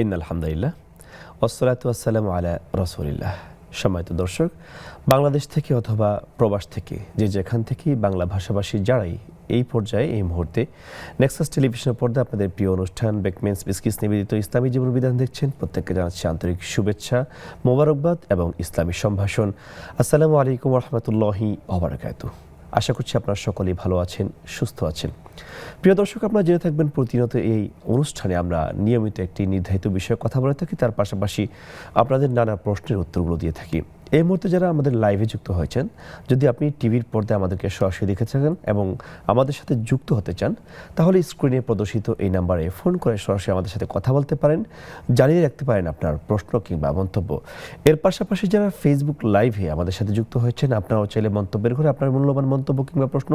ইন্নাল হামদুলিল্লাহ ওয়াসসালাতু ওয়াসসালামু আলা রাসূলিল্লাহ। সম্মানিত দর্শক, বাংলাদেশ থেকে অথবা প্রবাস থেকে যে যেখান থেকেই বাংলা ভাষাভাষী যারাই এই পর্যায়ে এই মুহূর্তে নেক্সাস টেলিভিশনের পর্দায় আপনাদের প্রিয় অনুষ্ঠান বেকমেন্স বিস্কিস নিবেদিত ইসলামী জীবন বিধান দেখছেন, প্রত্যেককে জানাচ্ছি আন্তরিক শুভেচ্ছা, মোবারকবাদ এবং ইসলামী সম্ভাষণ। আসসালামু আলাইকুম ওয়া রাহমাতুল্লাহি ওয়া বারাকাতুহু। আশা করছি আপনারা সকলেই ভালো আছেন, সুস্থ আছেন। প্রিয় দর্শক, আপনারা জেনে থাকবেন প্রতিনিয়ত এই অনুষ্ঠানে আমরা নিয়মিত একটি নির্ধারিত বিষয়ে কথা বলে থাকি, তার পাশাপাশি আপনাদের নানা প্রশ্নের উত্তরগুলো দিয়ে থাকি। এই মুহূর্তে যারা আমাদের লাইভে যুক্ত হয়েছেন, যদি আপনি টিভির পর্দায় আমাদেরকে সরাসরি দেখে থাকেন এবং আমাদের সাথে যুক্ত হতে চান, তাহলে স্ক্রিনে প্রদর্শিত এই নাম্বারে ফোন করে সরাসরি আমাদের সাথে কথা বলতে পারেন, জানিয়ে রাখতে পারেন আপনার প্রশ্ন কিংবা মন্তব্য। এর পাশাপাশি যারা ফেসবুক লাইভে আমাদের সাথে যুক্ত হয়েছেন, আপনারাও চাইলে মন্তব্যের ঘরে আপনার মূল্যবান মন্তব্য কিংবা প্রশ্ন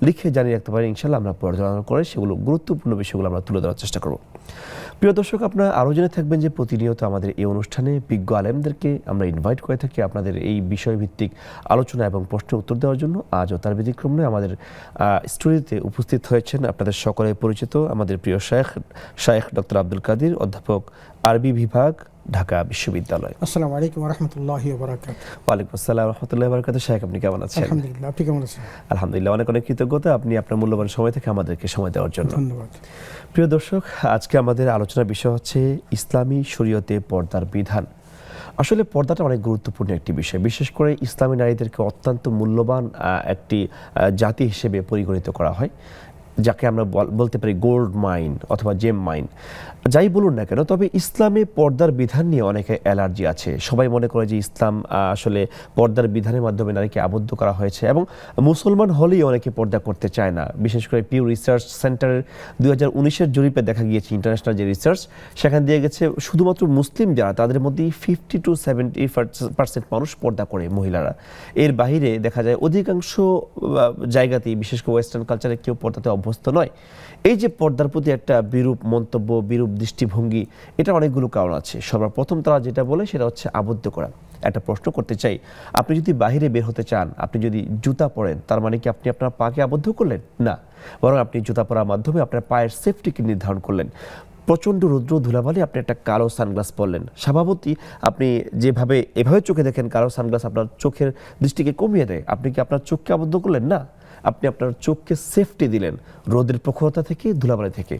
লিখে জানিয়ে রাখতে পারেন। ইনশাআল্লাহ আমরা পর্যালোচনা করে সেগুলো গুরুত্বপূর্ণ বিষয়গুলো আমরা তুলে ধরার চেষ্টা করব। প্রিয় দর্শক, আপনারা আরও জেনে থাকবেন যে প্রতিনিয়ত আমাদের এই অনুষ্ঠানে বিজ্ঞ আলেমদেরকে আমরা ইনভাইট করে থাকি আপনাদের এই বিষয়ভিত্তিক আলোচনা এবং প্রশ্নের উত্তর দেওয়ার জন্য। আজও তার ব্যতিক্রম নয়, আমাদের স্টুডিওতে উপস্থিত হয়েছেন আপনাদের সকলে পরিচিত আমাদের প্রিয় শায়েখ ডক্টর আব্দুল কাদির, অধ্যাপক, আরবি বিভাগ, ঢাকা বিশ্ববিদ্যালয়। আসসালামু আলাইকুম ওয়া রাহমাতুল্লাহি ওয়া বারাকাতুহু। ওয়ালাইকুম আসসালাম ওয়া রাহমাতুল্লাহি ওয়া বারাকাতুহু। শায়েখ, আপনি কেমন আছেন? আলহামদুলিল্লাহ, আপনি কেমন আছেন? আলহামদুলিল্লাহ, অনেক অনেক কৃতজ্ঞতা আপনি আপনার মূল্যবান সময় থেকে আমাদেরকে সময় দেওয়ার জন্য। ধন্যবাদ। প্রিয় দর্শক, আজকে আমাদের আলোচনার বিষয় হচ্ছে ইসলামী শরীয়তে পর্দার বিধান। আসলে পর্দাটা অনেক গুরুত্বপূর্ণ একটি বিষয়, বিশেষ করে ইসলামী নারীদেরকে অত্যন্ত মূল্যবান একটি জাতি হিসেবে পরিগণিত করা হয়, যাকে আমরা বলতে পারি গোল্ড মাইন অথবা জেম মাইন, যাই বলুন না কেন। তবে ইসলামে পর্দার বিধান নিয়ে অনেকে অ্যালার্জি আছে। সবাই মনে করে যে ইসলাম আসলে পর্দার বিধানের মাধ্যমে নারীকে আবদ্ধ করা হয়েছে, এবং মুসলমান হলেই অনেকে পর্দা করতে চায় না। বিশেষ করে পিউ রিসার্চ সেন্টারের 2019-এর জরিপে দেখা গিয়েছে, ইন্টারন্যাশনাল যে রিসার্চ, সেখানে দিয়ে গেছে শুধুমাত্র মুসলিম যারা তাদের মধ্যেই 50 to 70% মানুষ পর্দা করে, মহিলারা। এর বাইরে দেখা যায় অধিকাংশ জায়গাতেই, বিশেষ করে ওয়েস্টার্ন কালচারে, কেউ পর্দাতে অভ্যস্ত নয়। এই যে পর্দার প্রতি একটা বিরূপ মন্তব্য, বিরূপ দৃষ্টিভঙ্গি, এটা অনেকগুলো কারণ আছে। সর্বপ্রথম তারা যেটা বলে সেটা হচ্ছে আবদ্ধ করা। একটা প্রশ্ন করতে চাই, আপনি যদি বাইরে বের হতে চান, আপনি যদি জুতা পরেন, তার মানে কি আপনি আপনার পাকে আবদ্ধ করলেন? না, বরং আপনি জুতা পরার মাধ্যমে আপনার পায়ের সেফটিকে নির্ধারণ করলেন। প্রচণ্ড রৌদ্র ধুলাবালি, আপনি একটা কালো সানগ্লাস পরলেন। স্বভাবতই আপনি এভাবে চোখে দেখেন, কালো সানগ্লাস আপনার চোখের দৃষ্টিকে কমিয়ে দেয়। আপনি কি আপনার চোখকে আবদ্ধ করলেন? না, আপনি আপনার চোখকে সেফটি দিলেন রোদের প্রখরতা থেকে, ধুলাবালি থেকে।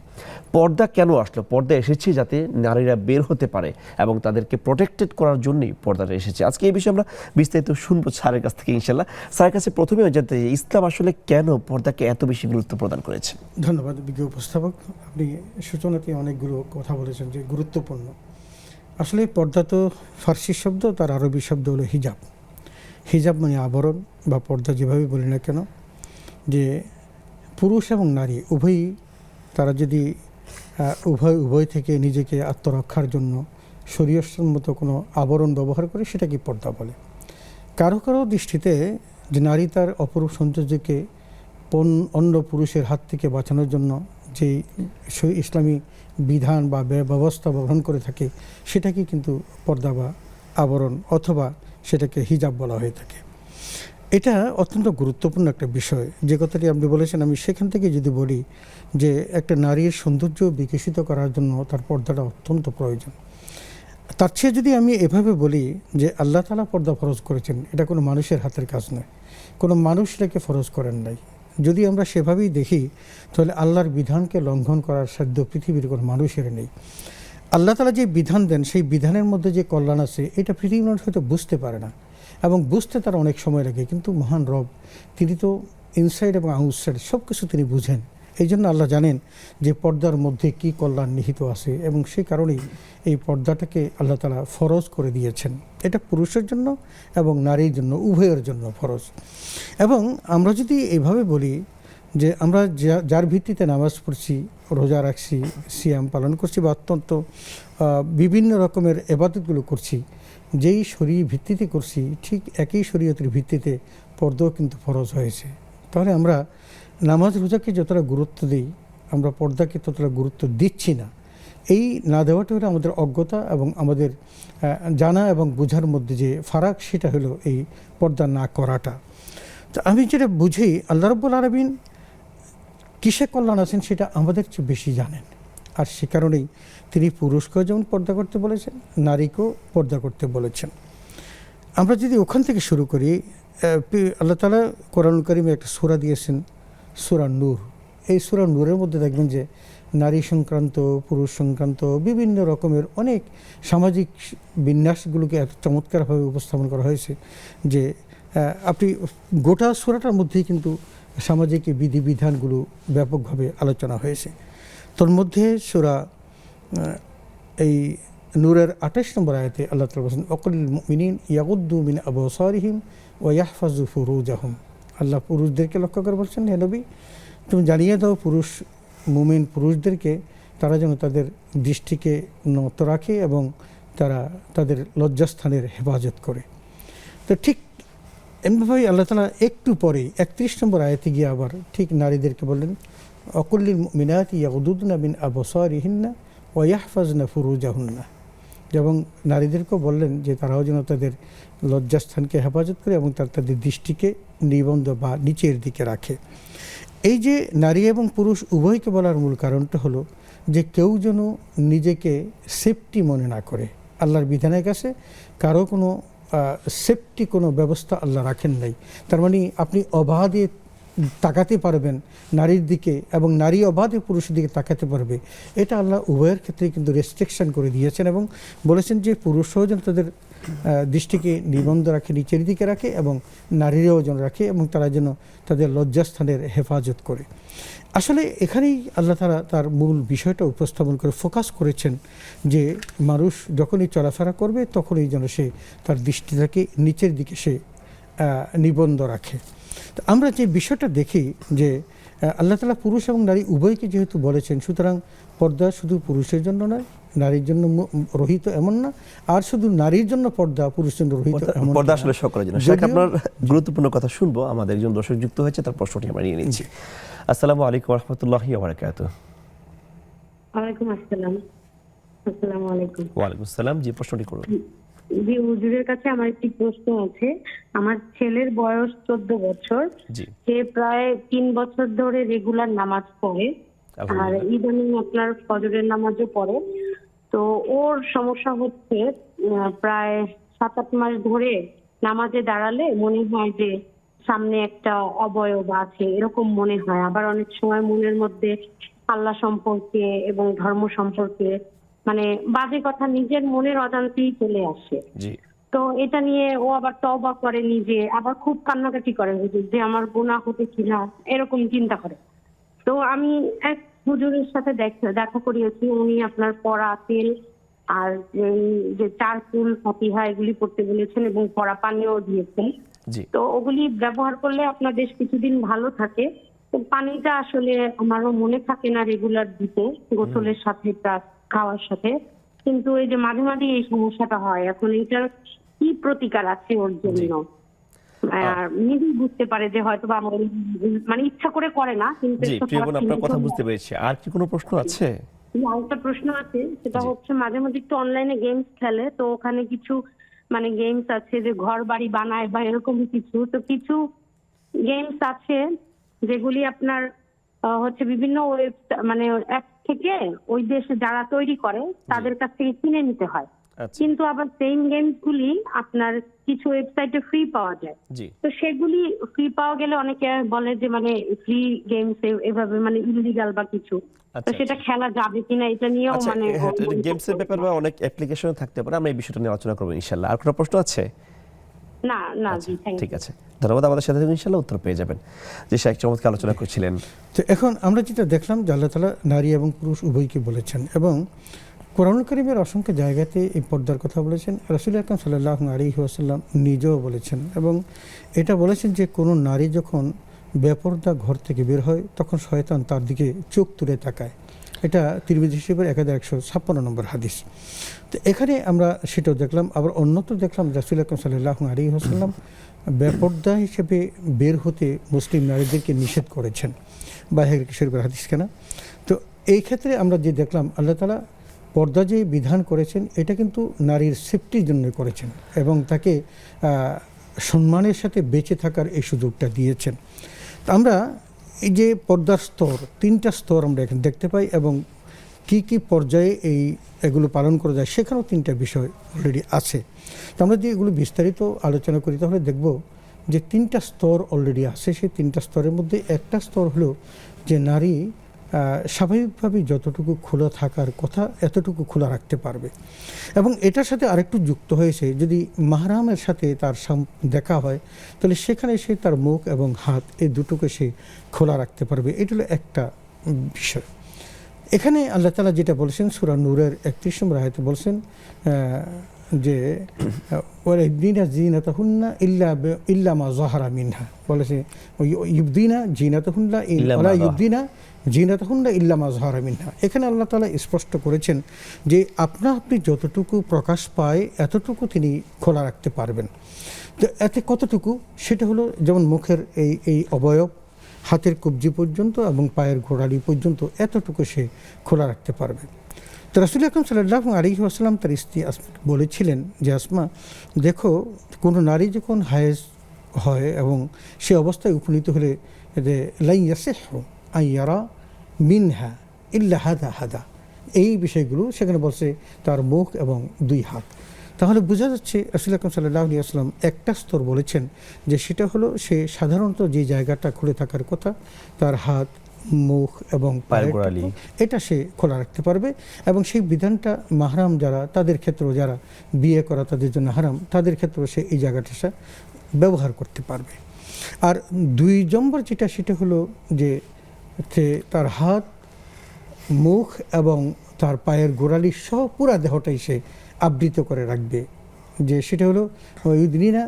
পর্দা কেন আসলো? পর্দা এসেছে যাতে নারীরা বের হতে পারে এবং তাদেরকে প্রোটেক্টেড করার জন্যই পর্দাটা এসেছে। আজকে এই বিষয়ে আমরা বিস্তারিত শুনবো স্যারের কাছ থেকে ইনশাল্লাহ। স্যারের কাছে প্রথমে জানতে চাই, ইসলাম আসলে কেন পর্দাকে এত বেশি গুরুত্ব প্রদান করেছে? ধন্যবাদ বিজ্ঞ উপস্থাপক, আপনি সূচনাতে অনেকগুলো কথা বলেছেন যে গুরুত্বপূর্ণ। আসলে পর্দা তো ফার্সি শব্দ, তার আরবি শব্দ হলো হিজাব। হিজাব মানে আবরণ বা পর্দা, যেভাবে বলি না কেন, যে পুরুষ এবং নারী উভয়ই, তারা যদি উভয় থেকে নিজেকে আত্মরক্ষার জন্য শরীয়সম্মত কোনো আবরণ ব্যবহার করে, সেটাকে পর্দা বলে। কারো কারো দৃষ্টিতে যে নারী তার অপরূপ সৌন্দর্যকে অন্য পুরুষের হাত থেকে বাঁচানোর জন্য যে ইসলামী বিধান বা ব্যবস্থা গ্রহণ করে থাকে, সেটাকে কিন্তু পর্দা বা আবরণ অথবা সেটাকে হিজাব বলা হয়ে থাকে। এটা অত্যন্ত গুরুত্বপূর্ণ একটা বিষয়। যে কথাটি আপনি বলেছেন, আমি সেখান থেকে যদি বলি যে একটা নারীর সৌন্দর্য বিকশিত করার জন্য তার পর্দাটা অত্যন্ত প্রয়োজন। তার চেয়ে যদি আমি এভাবে বলি যে আল্লাহ তাআলা পর্দা ফরজ করেছেন, এটা কোনো মানুষের হাতের কাজ নয়, কোনো মানুষ এটাকে ফরজ করেন নাই। যদি আমরা সেভাবেই দেখি, তাহলে আল্লাহর বিধানকে লঙ্ঘন করার সাধ্য পৃথিবীর কোনো মানুষের নেই। আল্লাহ তাআলা যে বিধান দেন, সেই বিধানের মধ্যে যে কল্যাণ আছে, এটা পৃথিবীর মানুষ হয়তো বুঝতে পারে না, এবং বুঝতে তার অনেক সময় লাগে। কিন্তু মহান রব, তিনি তো ইনসাইড এবং আউটসাইড সব কিছু তিনি বুঝেন। এই জন্য আল্লাহ জানেন যে পর্দার মধ্যে কি কল্যাণ নিহিত আছে, এবং সেই কারণেই এই পর্দাটাকে আল্লাহ তাআলা ফরজ করে দিয়েছেন। এটা পুরুষের জন্য এবং নারীর জন্য, উভয়ের জন্য ফরজ। এবং আমরা যদি এভাবে বলি যে আমরা যার ভিত্তিতে নামাজ পড়ছি, রোজা রাখছি, সিয়াম পালন করছি, বা অত্যন্ত বিভিন্ন রকমের ইবাদতগুলো করছি, যেই শরীর ভিত্তিতে করছি, ঠিক একই শরীয়তের ভিত্তিতে পর্দাও কিন্তু ফরজ হয়েছে। তাহলে আমরা নামাজ রোজাকে যতটা গুরুত্ব দিই, আমরা পর্দাকে ততটা গুরুত্ব দিচ্ছি না। এই না দেওয়াটা হলো আমাদের অজ্ঞতা এবং আমাদের জানা এবং বোঝার মধ্যে যে ফারাক, সেটা হলো এই পর্দা না করাটা। তো আমি যেটা বুঝি, আল্লাহ রাব্বুল আলামিন কিসে কল্যাণ আছেন সেটা আমাদের চেয়ে বেশি জানেন। আর সে কারণেই তিনি পুরুষকেও যেমন পর্দা করতে বলেছেন, নারীকেও পর্দা করতে বলেছেন। আমরা যদি ওখান থেকে শুরু করি, আল্লাহ তাআলা কোরআনুল কারীমে একটা সূরা দিয়েছেন, সূরা নূর। এই সূরা নূরের মধ্যে দেখবেন যে নারী সংক্রান্ত, পুরুষ সংক্রান্ত বিভিন্ন রকমের অনেক সামাজিক বিন্যাসগুলোকে এত চমৎকারভাবে উপস্থাপন করা হয়েছে যে আপনি গোটা সূরাটার মধ্যেই কিন্তু সামাজিক বিধিবিধানগুলো ব্যাপকভাবে আলোচনা হয়েছে। তোর মধ্যে সূরা এই নূরের 28 নম্বর আয়াতে আল্লাহ তাআলা বলেছেন, ওয়াকুলিল মুমিনিন ইয়াগুদ্দু মিন আবসারিহিম ওয়া ইয়াহফাজু ফুরুজাহুম। আল্লাহ পুরুষদেরকে লক্ষ্য করে বলছেন, হে নবী তুমি জানিয়ে দাও মুমিন পুরুষদেরকে তারা যেন তাদের দৃষ্টিকে নত রাখে এবং তারা তাদের লজ্জাস্থানের হেফাজত করে। তো ঠিক এমনিভাবেই আল্লাহ তাআলা একটু পরেই 31 নম্বর আয়াতে গিয়ে আবার ঠিক নারীদেরকে বললেন, ওয়াকুলিল মুমিনাতি ইয়াগুদুদনা মিন আবসারিহিন্না ওয়া ইয়াহফাজনা ফুরুজাহুন্না। এবং নারীদেরকেও বললেন যে তারাও যেন তাদের লজ্জাস্থানকে হেফাজত করে এবং তাদের দৃষ্টিকে নিবন্ধ বা নিচের দিকে রাখে। এই যে নারী এবং পুরুষ উভয়কে বলার মূল কারণটা হলো যে কেউ যেন নিজেকে সেফটি মনে না করে। আল্লাহর বিধানের কাছে কারো কোনো সেফটি কোনো ব্যবস্থা আল্লাহ রাখেন নাই। তার মানে আপনি অবাধে তাকাতে পারবেন নারীর দিকে এবং নারী অবাধে পুরুষের দিকে তাকাতে পারবে, এটা আল্লাহ উভয়ের ক্ষেত্রে কিন্তু রেস্ট্রিকশন করে দিয়েছেন এবং বলেছেন যে পুরুষরাও যেন তাদের দৃষ্টিকে নিবন্ধ রাখে, নিচের দিকে রাখে এবং নারীরাও যেন রাখে এবং তারা যেন তাদের লজ্জাস্থানের হেফাজত করে। আসলে এখানেই আল্লাহ তাআলা তার মূল বিষয়টা উপস্থাপন করে ফোকাস করেছেন যে মানুষ যখনই চলাফেরা করবে তখনই যেন সে তার দৃষ্টিটাকে নিচের দিকে সে নিবন্ধ রাখে। তো আমরা যে বিষয়টা দেখি যে আল্লাহ তাআলা পুরুষ এবং নারী উভয়কে যেহেতু বলেছেন, সুতরাং পর্দা শুধু পুরুষের জন্য নয়, নারীর জন্য রহিত এমন না, আর শুধু নারীর জন্য পর্দা পুরুষের জন্য রহিত এমন পর্দা আসলে সকলের জন্য। শেখ, আপনার গুরুত্বপূর্ণ কথা শুনবো। আমাদের একজন দর্শক যুক্ত হয়েছে, তার প্রশ্নটি আমরা নিয়ে নিচ্ছি। আসসালামু আলাইকুম ওয়া রাহমাতুল্লাহি ওয়া বারাকাতুহু। ওয়ালাইকুম আসসালাম। আসসালামু আলাইকুম। ওয়া আলাইকুম আসসালাম। জি, প্রশ্নটি করুন। জি, হুজুরের কাছে আমার একটি প্রশ্ন আছে। আমার ছেলের বয়স 14 বছর। জি। সে প্রায় 3 বছর ধরে রেগুলার নামাজ পড়ে, আর ইদানিং আপনার ফজরের নামাজও পড়ে। তো ওর সমস্যা হচ্ছে প্রায় 7-8 মাস ধরে নামাজে দাঁড়ালে মনে হয় যে সামনে একটা অবয়ব আছে, এরকম মনে হয়। আবার অনেক সময় মনের মধ্যে আল্লাহ সম্পর্কে এবং ধর্ম সম্পর্কে মানে বাজে কথা নিজের মনের অজান্তেই চলে আসে। জি। তো এটা নিয়ে ও আবার তওবা করে, নিজে আবার খুব কান্নাকাটি করে যে আমার গুনাহ হতে কিনা, এরকম চিন্তা করে। তো আমি এক হুজুরের সাথে দেখা করিয়েছি। উনি আপনার পড়া তেল আর যে চারকুল ফাতিহা এগুলি পড়তে বলেছেন এবং পড়া পানিও দিয়েছেন। তো ওগুলি ব্যবহার করলে আপনার বেশ কিছুদিন ভালো থাকে। তো পানিটা আসলে আমারও মনে থাকে না রেগুলার দিতে, গোসলের সাথে প্লাস খাওয়ার সাথে। কিন্তু এই যে মাঝে মাঝে এই সমস্যাটা হয়, এখন এটার কি প্রতিকার আছে ওর জন্য? নিজেই বুঝতে পারে যে হয়তো বা আমার মানে ইচ্ছা করে করে না, কিন্তু আপনার কথা বুঝতে পেরেছি। আর কি কোনো প্রশ্ন আছে? আরেকটা প্রশ্ন আছে, সেটা হচ্ছে মাঝে মাঝে একটু অনলাইনে গেমস খেলে। তো ওখানে কিছু মানে গেমস আছে যে ঘর বাড়ি বানায় বা এরকম কিছু। তো কিছু গেমস আছে যেগুলি আপনার হচ্ছে বিভিন্ন মানে অ্যাপ থেকে ওই দেশে যারা তৈরি করে তাদের কাছ থেকে কিনে নিতে হয়। কিন্তু আবার সেম গেমস গুলি আপনার কিছু ওয়েবসাইটে ফ্রি পাওয়া যায়। তো সেগুলি ফ্রি পাওয়া গেলে অনেকে বলে যে মানে ফ্রি গেমস এভাবে মানে ইলিগাল বা কিছু, তো সেটা খেলা যাবে কিনা এটা নিয়েও মানে গেমসের ব্যাপারে বা অনেক অ্যাপ্লিকেশন থাকতে পারে। আমরা এই বিষয়টা নিয়ে আলোচনা করব ইনশাআল্লাহ। আর কোনো প্রশ্ন আছে? না না জি, ঠিক আছে, ধন্যবাদ। আমাদের সাথে ইনশাআল্লাহ উত্তর পেয়ে যাবেন। যে শেখ চমৎকার আলোচনা করছিলেন। তো এখন আমরা যেটা দেখলাম যে আল্লাহ তাআলা নারী এবং পুরুষ উভয়কে বলেছেন এবং কোরআনুল কারীমের অসংখ্য জায়গাতে এই পর্দার কথা বলেছেন। রাসূল আকরাম সাল্লাল্লাহু আলাইহি ওয়াসাল্লাম নিজেও বলেছেন এবং এটা বলেছেন যে কোনো নারী যখন বেপরদা ঘর থেকে বের হয় তখন শয়তান তার দিকে চোখ তুলে তাকায়। এটা তিরমিজি শরীফের 1156 নম্বর হাদিস। তো এখানে আমরা সেটাও দেখলাম। আবার অন্যত্র দেখলাম রাসূল আকরাম সাল্লাল্লাহু আলাইহি ওয়াসাল্লাম বেপরদা হিসেবে বের হতে মুসলিম নারীদেরকে নিষেধ করেছেন, বাহির শরীফের হাদিস কেনা। তো এই ক্ষেত্রে আমরা যে দেখলাম আল্লাহ তাআলা পর্দা যে বিধান করেছেন এটা কিন্তু নারীর সেফটির জন্য করেছেন এবং তাকে সম্মানের সাথে বেঁচে থাকার এই সুযোগটা দিয়েছেন। আমরা এই যে পর্দার স্তর, 3টা স্তর আমরা এখানে দেখতে পাই এবং কি কি পর্যায়ে এগুলো পালন করা যায় সেখানেও 3টা বিষয় অলরেডি আছে। তো আমরা যদি এগুলো বিস্তারিত আলোচনা করি তাহলে দেখব যে 3টা স্তর অলরেডি আছে। সেই 3টা স্তরের মধ্যে একটা স্তর হলো যে নারী স্বাভাবিকভাবেই যতটুকু খোলা থাকার কথা এতটুকু খোলা রাখতে পারবে, এবং এটার সাথে আরেকটু যুক্ত হয়েছে যদি মাহরামের সাথে তার দেখা হয় তাহলে সেখানে সে তার মুখ এবং হাত এই দুটোকে সে খোলা রাখতে পারবে। এটা হলো একটা বিষয়। এখানে আল্লাহ তাআলা যেটা বলেছেন সূরা নূরের 31 নম্বর আয়াতে বলছেন যে ওয়ালাইদিনা জিনাতাহুন্না ইল্লা মা যাহারা মিনহা, বলেছে ইউবদিনা জিনাতাহুন্না ওয়ালা ইউবদিনা জিনাতাহুন্না ইল্লা মা যাহারা মিনহা। এখানে আল্লাহ তাআলা স্পষ্ট করেছেন যে আপনি যতটুকু প্রকাশ পায় এতটুকু তিনি খোলা রাখতে পারবেন। তো এতে কতটুকু, সেটা হলো যেমন মুখের এই অবয়ব, হাতের কবজি পর্যন্ত এবং পায়ের গোড়ালি পর্যন্ত এতটুকু সে খোলা রাখতে পারবে। তো রাসূল আকরাম সাল্লাল্লাহু আলাইহি ওয়াসাল্লাম তার স্ত্রী বলেছিলেন যে আসমা, দেখো কোনো নারী যখন হায়েজ হয় এবং সে অবস্থায় উপনীত হলে যে লাই ইয়াসিহু আন ইয়ারা মিনহা ইল্লা হাদা হাদা, এই বিষয়গুলো সেখানে বলছে তার মুখ এবং 2 হাত। তাহলে বোঝা যাচ্ছে রাসূল আকরাম সাল্লাল্লাহু আলাইহি ওয়াসাল্লাম একটা স্তর বলেছেন যে সেটা হলো সে সাধারণত যে জায়গাটা খুলে থাকার কথা তার হাত, মুখ এবং পায়ের গোড়ালি, এটা সে খোলা রাখতে পারবে। এবং সেই বিধানটা মাহরাম যারা, তাদের ক্ষেত্রেও যারা বিয়ে করা তাদের জন্য হারাম, তাদের ক্ষেত্রেও সে এই জায়গাটা সে ব্যবহার করতে পারবে। আর 2 নম্বর যেটা সেটা হলো যে তার হাত, মুখ এবং তার পায়ের গোড়ালি সহ পুরা দেহটাই সে আবৃত করে রাখবে, যে সেটা হলো ইউদিনা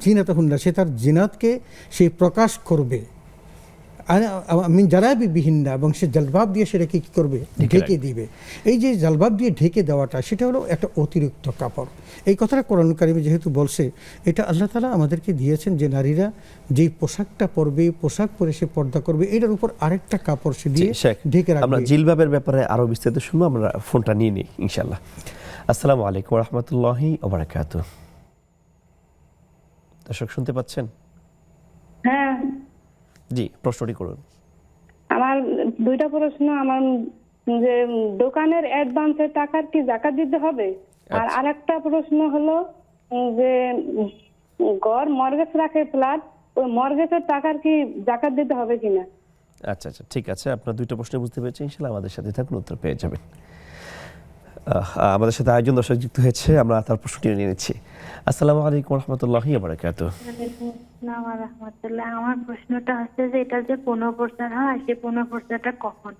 জিনাতাহুন্না সে তার জিনাতকে সে প্রকাশ করবে আমি জালাবি বিহিন্না, এবং সে জালবাব দিয়ে সেটাকে কী করবে, ঢেকে দিবে। এই যে জালবাব দিয়ে ঢেকে দেওয়াটা সেটা হলো একটা অতিরিক্ত কাপড়। এই কথাটা কোরআন কারিমে যেহেতু বলছে, এটা আল্লাহ তাআলা আমাদেরকে দিয়েছেন যে নারীরা যেই পোশাকটা পরবে, পোশাক পরে সে পর্দা করবে, এটার উপর আরেকটা কাপড় সে দিয়ে ঢেকে রাখবে। আমরা জিলবাবের ব্যাপারে আরো বিস্তারিত শুনবো, আমরা ফোনটা নিয়ে নিই ইনশাআল্লাহ। আসসালামু আলাইকুম ওয়া রাহমাতুল্লাহি ওয়া বারাকাতুহু। দর্শক শুনতে পাচ্ছেন? হ্যাঁ জি, প্রশ্নটি করুন। আমার 2টা প্রশ্ন। আমার যে দোকানের অ্যাডভান্সের টাকার কি যাকাত দিতে হবে? আর আরেকটা প্রশ্ন হলো যে ঘর মর্গেজ রাখে ফ্ল্যাট, ওই মর্গেজের টাকার কি যাকাত দিতে হবে কিনা? আচ্ছা, ঠিক আছে, আপনার 2টা প্রশ্ন বুঝতে পেরেছি। ইনশাআল্লাহ আমাদের সাথে থাকুন, উত্তর পেয়ে যাবেন। আমাদের সাথে আরেকজন দর্শক যুক্ত হয়েছে, আমরা তার প্রশ্নটি নিয়ে নিচ্ছি। আসসালামু আলাইকুম ওয়া রাহমাতুল্লাহি ওয়া বারাকাতুহু। আমার প্রশ্নটা হচ্ছে যে এটা যে 15% হয়, সেই 15%টা কখন?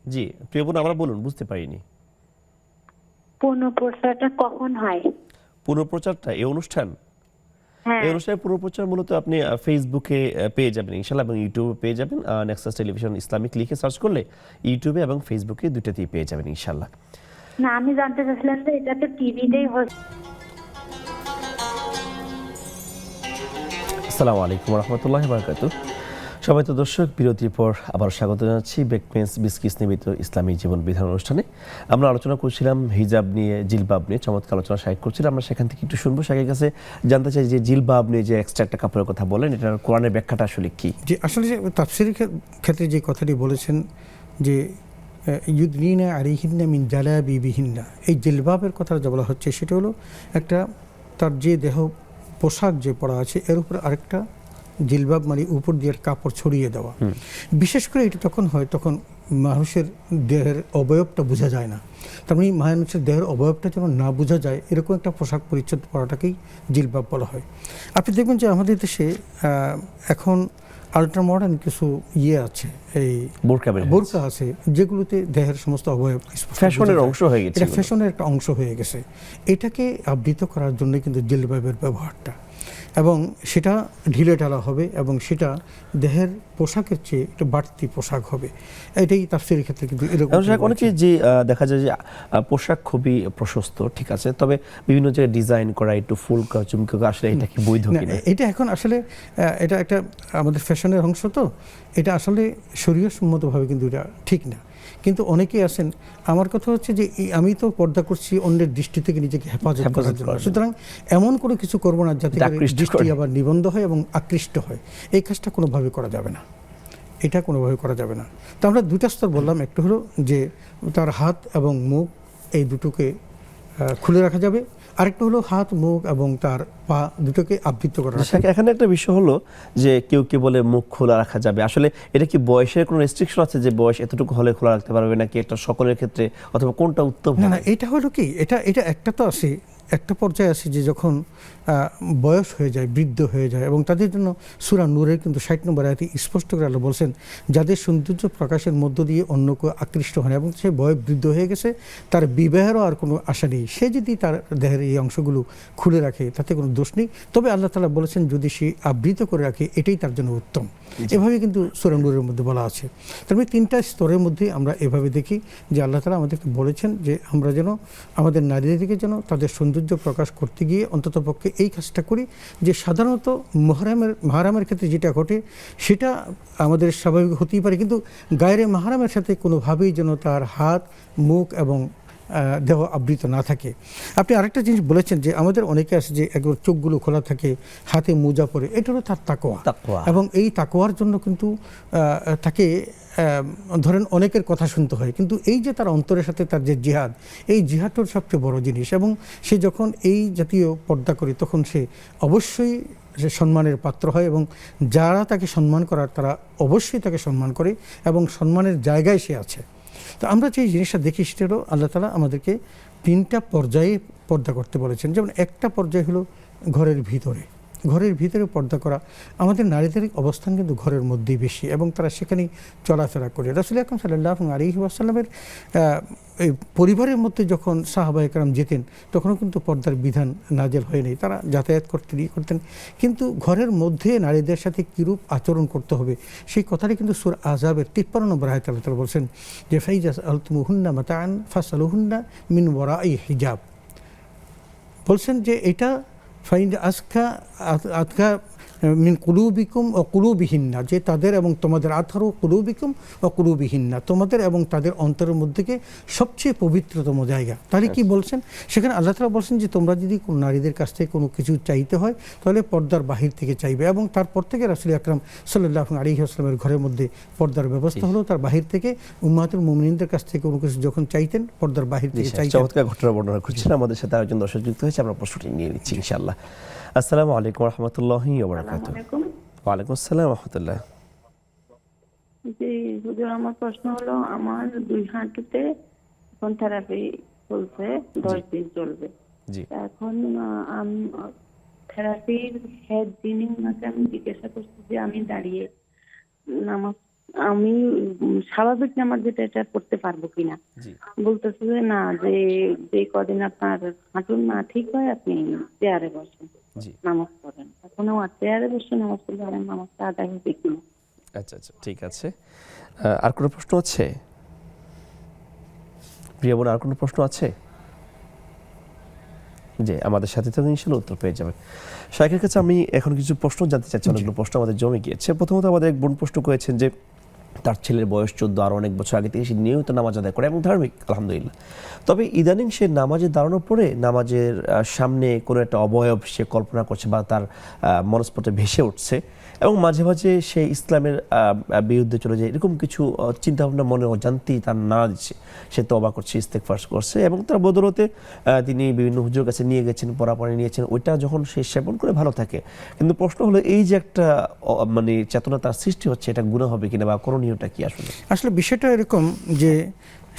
জি প্রিয় বোন, আমরা বলুন, বুঝতে পারিনি। 15%টা কখন হয়? পুনঃপ্রচারটা এই অনুষ্ঠান, হ্যাঁ, এই অনুষ্ঠানের পুনঃপ্রচার মূলত আপনি ফেসবুকে পেয়ে যাবেন ইনশাআল্লাহ, এবং ইউটিউবে পেয়ে যাবেন। নেক্সাস টেলিভিশন ইসলামিক লিখে সার্চ করলে ইউটিউবে এবং ফেসবুকে দুটোতেই পেয়ে যাবেন ইনশাআল্লাহ। না আমি জানতে চাচ্ছিলাম যে এটা তো টিভিতেই হচ্ছে। আসসালামু আলাইকুম ওয়া রাহমাতুল্লাহি ওয়া বারাকাতুহু। সম্মানিত দর্শক, বিরতির পর আবার স্বাগত জানাচ্ছি ব্রেকপেন্স বিস্কিস নিবেদিত ইসলামী জীবন বিধান অনুষ্ঠানে। আমরা আলোচনা করছিলাম হিজাব নিয়ে, জিলবাব নিয়ে, চমৎকার আলোচনা শায়েখ করছিলাম। আমরা সেখান থেকে একটু শুনবো। শায়েখের কাছে জানতে চাই যে জিলবাব নিয়ে যে এক্সট্রা একটা কাপড়ের কথা বলেন, এটার কোরআনের ব্যাখ্যাটা আসলে কি? যে আসলে যে তাফসীরের ক্ষেত্রে যে কথাটি বলেছেন যে ইউদনিনা আলাইহিন্না মিন জালাবিবিহিন্না, এই জিলবাবের কথা যা বলা হচ্ছে সেটা হলো একটা তার যে দেহ পোশাক যে পরা আছে এর উপর আরেকটা জিলবাব মানে উপর দিয়ে কাপড় ছড়িয়ে দেওয়া। বিশেষ করে এটা তখন হয় তখন মানুষের দেহের অবয়বটা বোঝা যায় না, তার মানে মানুষের দেহের অবয়বটা যেন না বোঝা যায় এরকম একটা পোশাক পরিচ্ছদ পরাটাকেই জিলবাব বলা হয়। আপনি দেখবেন যে আমাদের দেশে এখন আল্ট্রা মডার্ন কিছু আছে, এই বোরকা আছে যেগুলোতে দেহের সমস্ত অবয়ব ফ্যাশনের অংশ হয়ে গেছে, এটা ফ্যাশনের একটা অংশ হয়ে গেছে। এটাকে আবৃত করার জন্য কিন্তু জিলবাবের ব্যবহারটা, এবং সেটা ঢিলে ঢালা হবে এবং সেটা দেহের পোশাকের চেয়ে একটু বাড়তি পোশাক হবে। এটাই তাফসীরের ক্ষেত্রে কিন্তু এরকম অনেকে যে দেখা যায় যে পোশাক খুবই প্রশস্ত, ঠিক আছে, তবে বিভিন্ন জায়গায় ডিজাইন করা একটু ফুল চুমকে, আসলে এটা কি বৈধ কিনা? এটা এখন আসলে এটা একটা আমাদের ফ্যাশনের অংশ, তো এটা আসলে শরীয়তসম্মতভাবে কিন্তু এটা ঠিক না। কিন্তু অনেকেই আছেন, আমার কথা হচ্ছে যে আমি তো পর্দা করছি অন্যের দৃষ্টি থেকে নিজেকে হেফাজত করার জন্য, সুতরাং এমন কোনো কিছু করবো না যাতে দৃষ্টি আবার নিবন্ধ হয় এবং আকৃষ্ট হয়। এই কাজটা কোনোভাবে করা যাবে না। এটা কোনোভাবে করা যাবে না। তো আমরা দুটা স্তর বললাম, একটা হলো যে তার হাত এবং মুখ এই দুটোকে খুলে রাখা যাবে, আরেকটা হলো হাত মুখ এবং তার পা দুটোকে আবৃত করা রাখা যাবে। এখানে একটা বিষয় হলো যে কেউ কেউ বলে মুখ খোলা রাখা যাবে, আসলে এটা কি বয়সের কোনো রেস্ট্রিকশন আছে যে বয়স এতটুকু হলে খোলা রাখতে পারবে, নাকি এটা সকলের ক্ষেত্রে, অথবা কোনটা উত্তম? না, এটা হলো কি, এটা একটা তো আছে, একটা পর্যায়ে আছে যে যখন বয়স হয়ে যায়, বৃদ্ধ হয়ে যায়, এবং তাদের জন্য সূরা নূরের কিন্তু 60 নম্বর আয়াতে স্পষ্ট করে আল্লাহ বলছেন, যাদের সৌন্দর্য প্রকাশের মধ্য দিয়ে অন্য কেউ আকৃষ্ট হয় এবং সে বয়স বৃদ্ধ হয়ে গেছে, তার বিবাহেরও আর কোনো আশা নেই, সে যদি তার দেহের এই অংশগুলো খুলে রাখে তাতে কোনো দোষ নেই। তবে আল্লাহ তাআলা বলেছেন যদি সে আবৃত করে রাখে এটাই তার জন্য উত্তম। এভাবে কিন্তু সূরা নূরের মধ্যে বলা আছে। তবে 3টা স্তরের মধ্যে আমরা এভাবে দেখি যে আল্লাহ তাআলা আমাদেরকে বলেছেন যে আমরা যেন আমাদের নারীদেরকে যেন তাদের সৌন্দর্য প্রকাশ করতে গিয়ে অন্ততপক্ষে এই কাজটা করি যে সাধারণত মাহরামের ক্ষেত্রে যেটা ঘটে সেটা আমাদের স্বাভাবিক হতেই পারে, কিন্তু গায়রে মাহরামের সাথে কোনোভাবেই যেন তার হাত, মুখ এবং দেহ আবৃত না থাকে। আপনি আরেকটা জিনিস বলেছেন যে আমাদের অনেকে আছে যে একবার চোখগুলো খোলা থাকে, হাতে মোজা পরে, এটা হলো তার তাকওয়া। এবং এই তাকওয়ার জন্য কিন্তু তাকে ধরেন অনেকের কথা শুনতে হয়, কিন্তু এই যে তার অন্তরের সাথে তার যে জিহাদ, এই জিহাদটার সবচেয়ে বড় জিনিস। এবং সে যখন এই জাতীয় পর্দা করে তখন সে অবশ্যই সে সম্মানের পাত্র হয়, এবং যারা তাকে সম্মান করার তারা অবশ্যই তাকে সম্মান করে এবং সম্মানের জায়গায় সে আছে। তো আমরা যে জিনিসটা দেখি সেটা হলো আল্লাহ তাআলা আমাদেরকে 3টা পর্যায়ে পর্দা করতে বলেছেন। যেমন একটা পর্যায় হলো ঘরের ভিতরে পর্দা করা। আমাদের নারীদের অবস্থান কিন্তু ঘরের মধ্যেই বেশি এবং তারা সেখানেই চলাফেরা করে। রাসূল আকরাম সাল্লাল্লাহু আলাইহি ওয়াসাল্লামের এই পরিবারের মধ্যে যখন সাহাবায়ে কেরাম যেতেন তখনও কিন্তু পর্দার বিধান নাজেল হয়নি, তারা যাতায়াত করতেন। কিন্তু ঘরের মধ্যে নারীদের সাথে কীরূপ আচরণ করতে হবে সেই কথাটি কিন্তু সূরা আহজাবের 53 নম্বর আয়াতে আল্লাহ তাআলা বলছেন যে ফাইজা সাআলতুমুহুন্না মাতাআন ফাসআলুহুন্না মিন ওয়ারাই হিজাব। বলছেন যে এটা ফাইন আজকা মিন কুলুবিকুম ও কুলুবিহিন্না, যে তাদের এবং তোমাদের আতহারু কুলুবিকুম ও কুলুবিহিন্না, তোমাদের এবং তাদের অন্তরের মধ্যে সবচেয়ে পবিত্রতম জায়গা। তাহলে কি বলছেন সেখানে? আল্লাহ তাআলা বলছেন যে তোমরা যদি কোনো নারীদের কাছ থেকে কোনো কিছু চাইতে হয় তাহলে পর্দার বাহির থেকে চাইবে। এবং তারপর থেকে রাসূল আকরাম সাল্লাল্লাহু আলাইহি ওয়াসাল্লামের ঘরের মধ্যে পর্দার ব্যবস্থা হলো, তার বাহির থেকে উম্মাহাতুল মুমিনিনদের কাছ থেকে কোনো কিছু যখন চাইতেন পর্দার বাহির থেকে চাইতেন। চমৎকার ঘটনা বর্ণনা করছেন। আমাদের সাথে আরেকজন দর্শক যুক্ত হয়েছে, আমরা প্রশ্নটি নিয়ে নিচ্ছি ইনশাআল্লাহ। আসসালামু আলাইকুম ওয়া রাহমাতুল্লাহি ওয়া বারাকাতুহু। ওয়া আলাইকুম আসসালাম ওয়া রাহমাতুল্লাহ। জি হুজুর, আমার প্রশ্ন হলো আমার 2 হাঁটুতে এখন থেরাপি চলছে, 10 দিন চলবে। জি, এখন আমি থেরাপির হেড যিনি ওনাকে আমি জিজ্ঞাসা করছি যে আমি দাঁড়িয়ে নামাজ আমি স্বাভাবিক নামাজ যেটা এটা পড়তে পারবো কিনা। জি, বলতেছে যে না, যে কদিন আপনার হাঁটুর না ঠিক হয় আপনি চেয়ারে বসেন, জি, নামাজ পড়েন। এখন আমার চেয়ারে বসে নামাজ পড়লে আমার নামাজটা আদায় হবে কিনা। আচ্ছা আচ্ছা, ঠিক আছে। আর কোনো প্রশ্ন আছে প্রিয় বোন? আর কোনো প্রশ্ন আছে? জি, আমাদের সাথে তো ইনশাআল্লাহ উত্তর পেয়ে যাবেন। শাইখের কাছে আমি এখন কিছু প্রশ্ন জানতে চাচ্ছি, অনেকগুলো প্রশ্ন আমাদের জমে গিয়েছে। প্রথমত আমাদের এক বোন প্রশ্ন করেছেন যে তার ছেলের বয়স 14, আর অনেক বছর আগে থেকে সে নিয়মিত নামাজ আদায় করে এবং ধার্মিক, আলহামদুলিল্লাহ। তবে ইদানিং সে নামাজে দাঁড়ানোর পরে নামাজের সামনে কোনো একটা অবয়ব সে কল্পনা করছে বা তার মনস্পটে ভেসে উঠছে, এবং মাঝে মাঝে সে ইসলামের বিরুদ্ধে চলে যায়, এরকম কিছু চিন্তাভাবনা মনে অজান্তেই তার নাড়া দিচ্ছে। সে তওবা করছে, ইস্তেগফার করছে, এবং তার বদৌলতে তিনি বিভিন্ন হুজুরের কাছে নিয়ে গেছেন, পরামর্শ নিয়েছেন, ওইটা যখন সে সেবন করে ভালো থাকে। কিন্তু প্রশ্ন হলো এই যে একটা মানে চেতনা তার সৃষ্টি হচ্ছে, এটা গুনাহ হবে কিনা বা করণীয়টা কি? আসলে বিষয়টা এরকম যে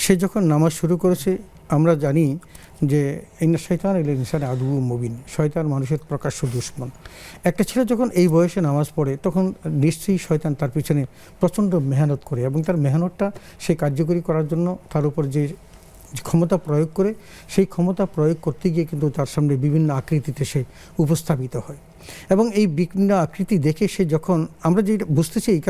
সে যখন নামাজ শুরু করেছে, আমরা জানি যে ইন্না শাইতান লিল ইনসানি আদুউম মুবিন, শয়তান মানুষের প্রকাশ্য দুশমন। একটা ছেলে যখন এই বয়সে নামাজ পড়ে তখন নিশ্চয়ই শয়তান তার পিছনে প্রচণ্ড মেহনত করে, এবং তার মেহনতটা সে কার্যকরী করার জন্য তার উপর যে ক্ষমতা প্রয়োগ করে, সেই ক্ষমতা প্রয়োগ করতে গিয়ে কিন্তু তার সামনে বিভিন্ন আকৃতিতে সে উপস্থাপিত হয়। এবং এই বিভিন্ন আকৃতি দেখে সে যখন, আমরা যেটা বুঝতেছি এই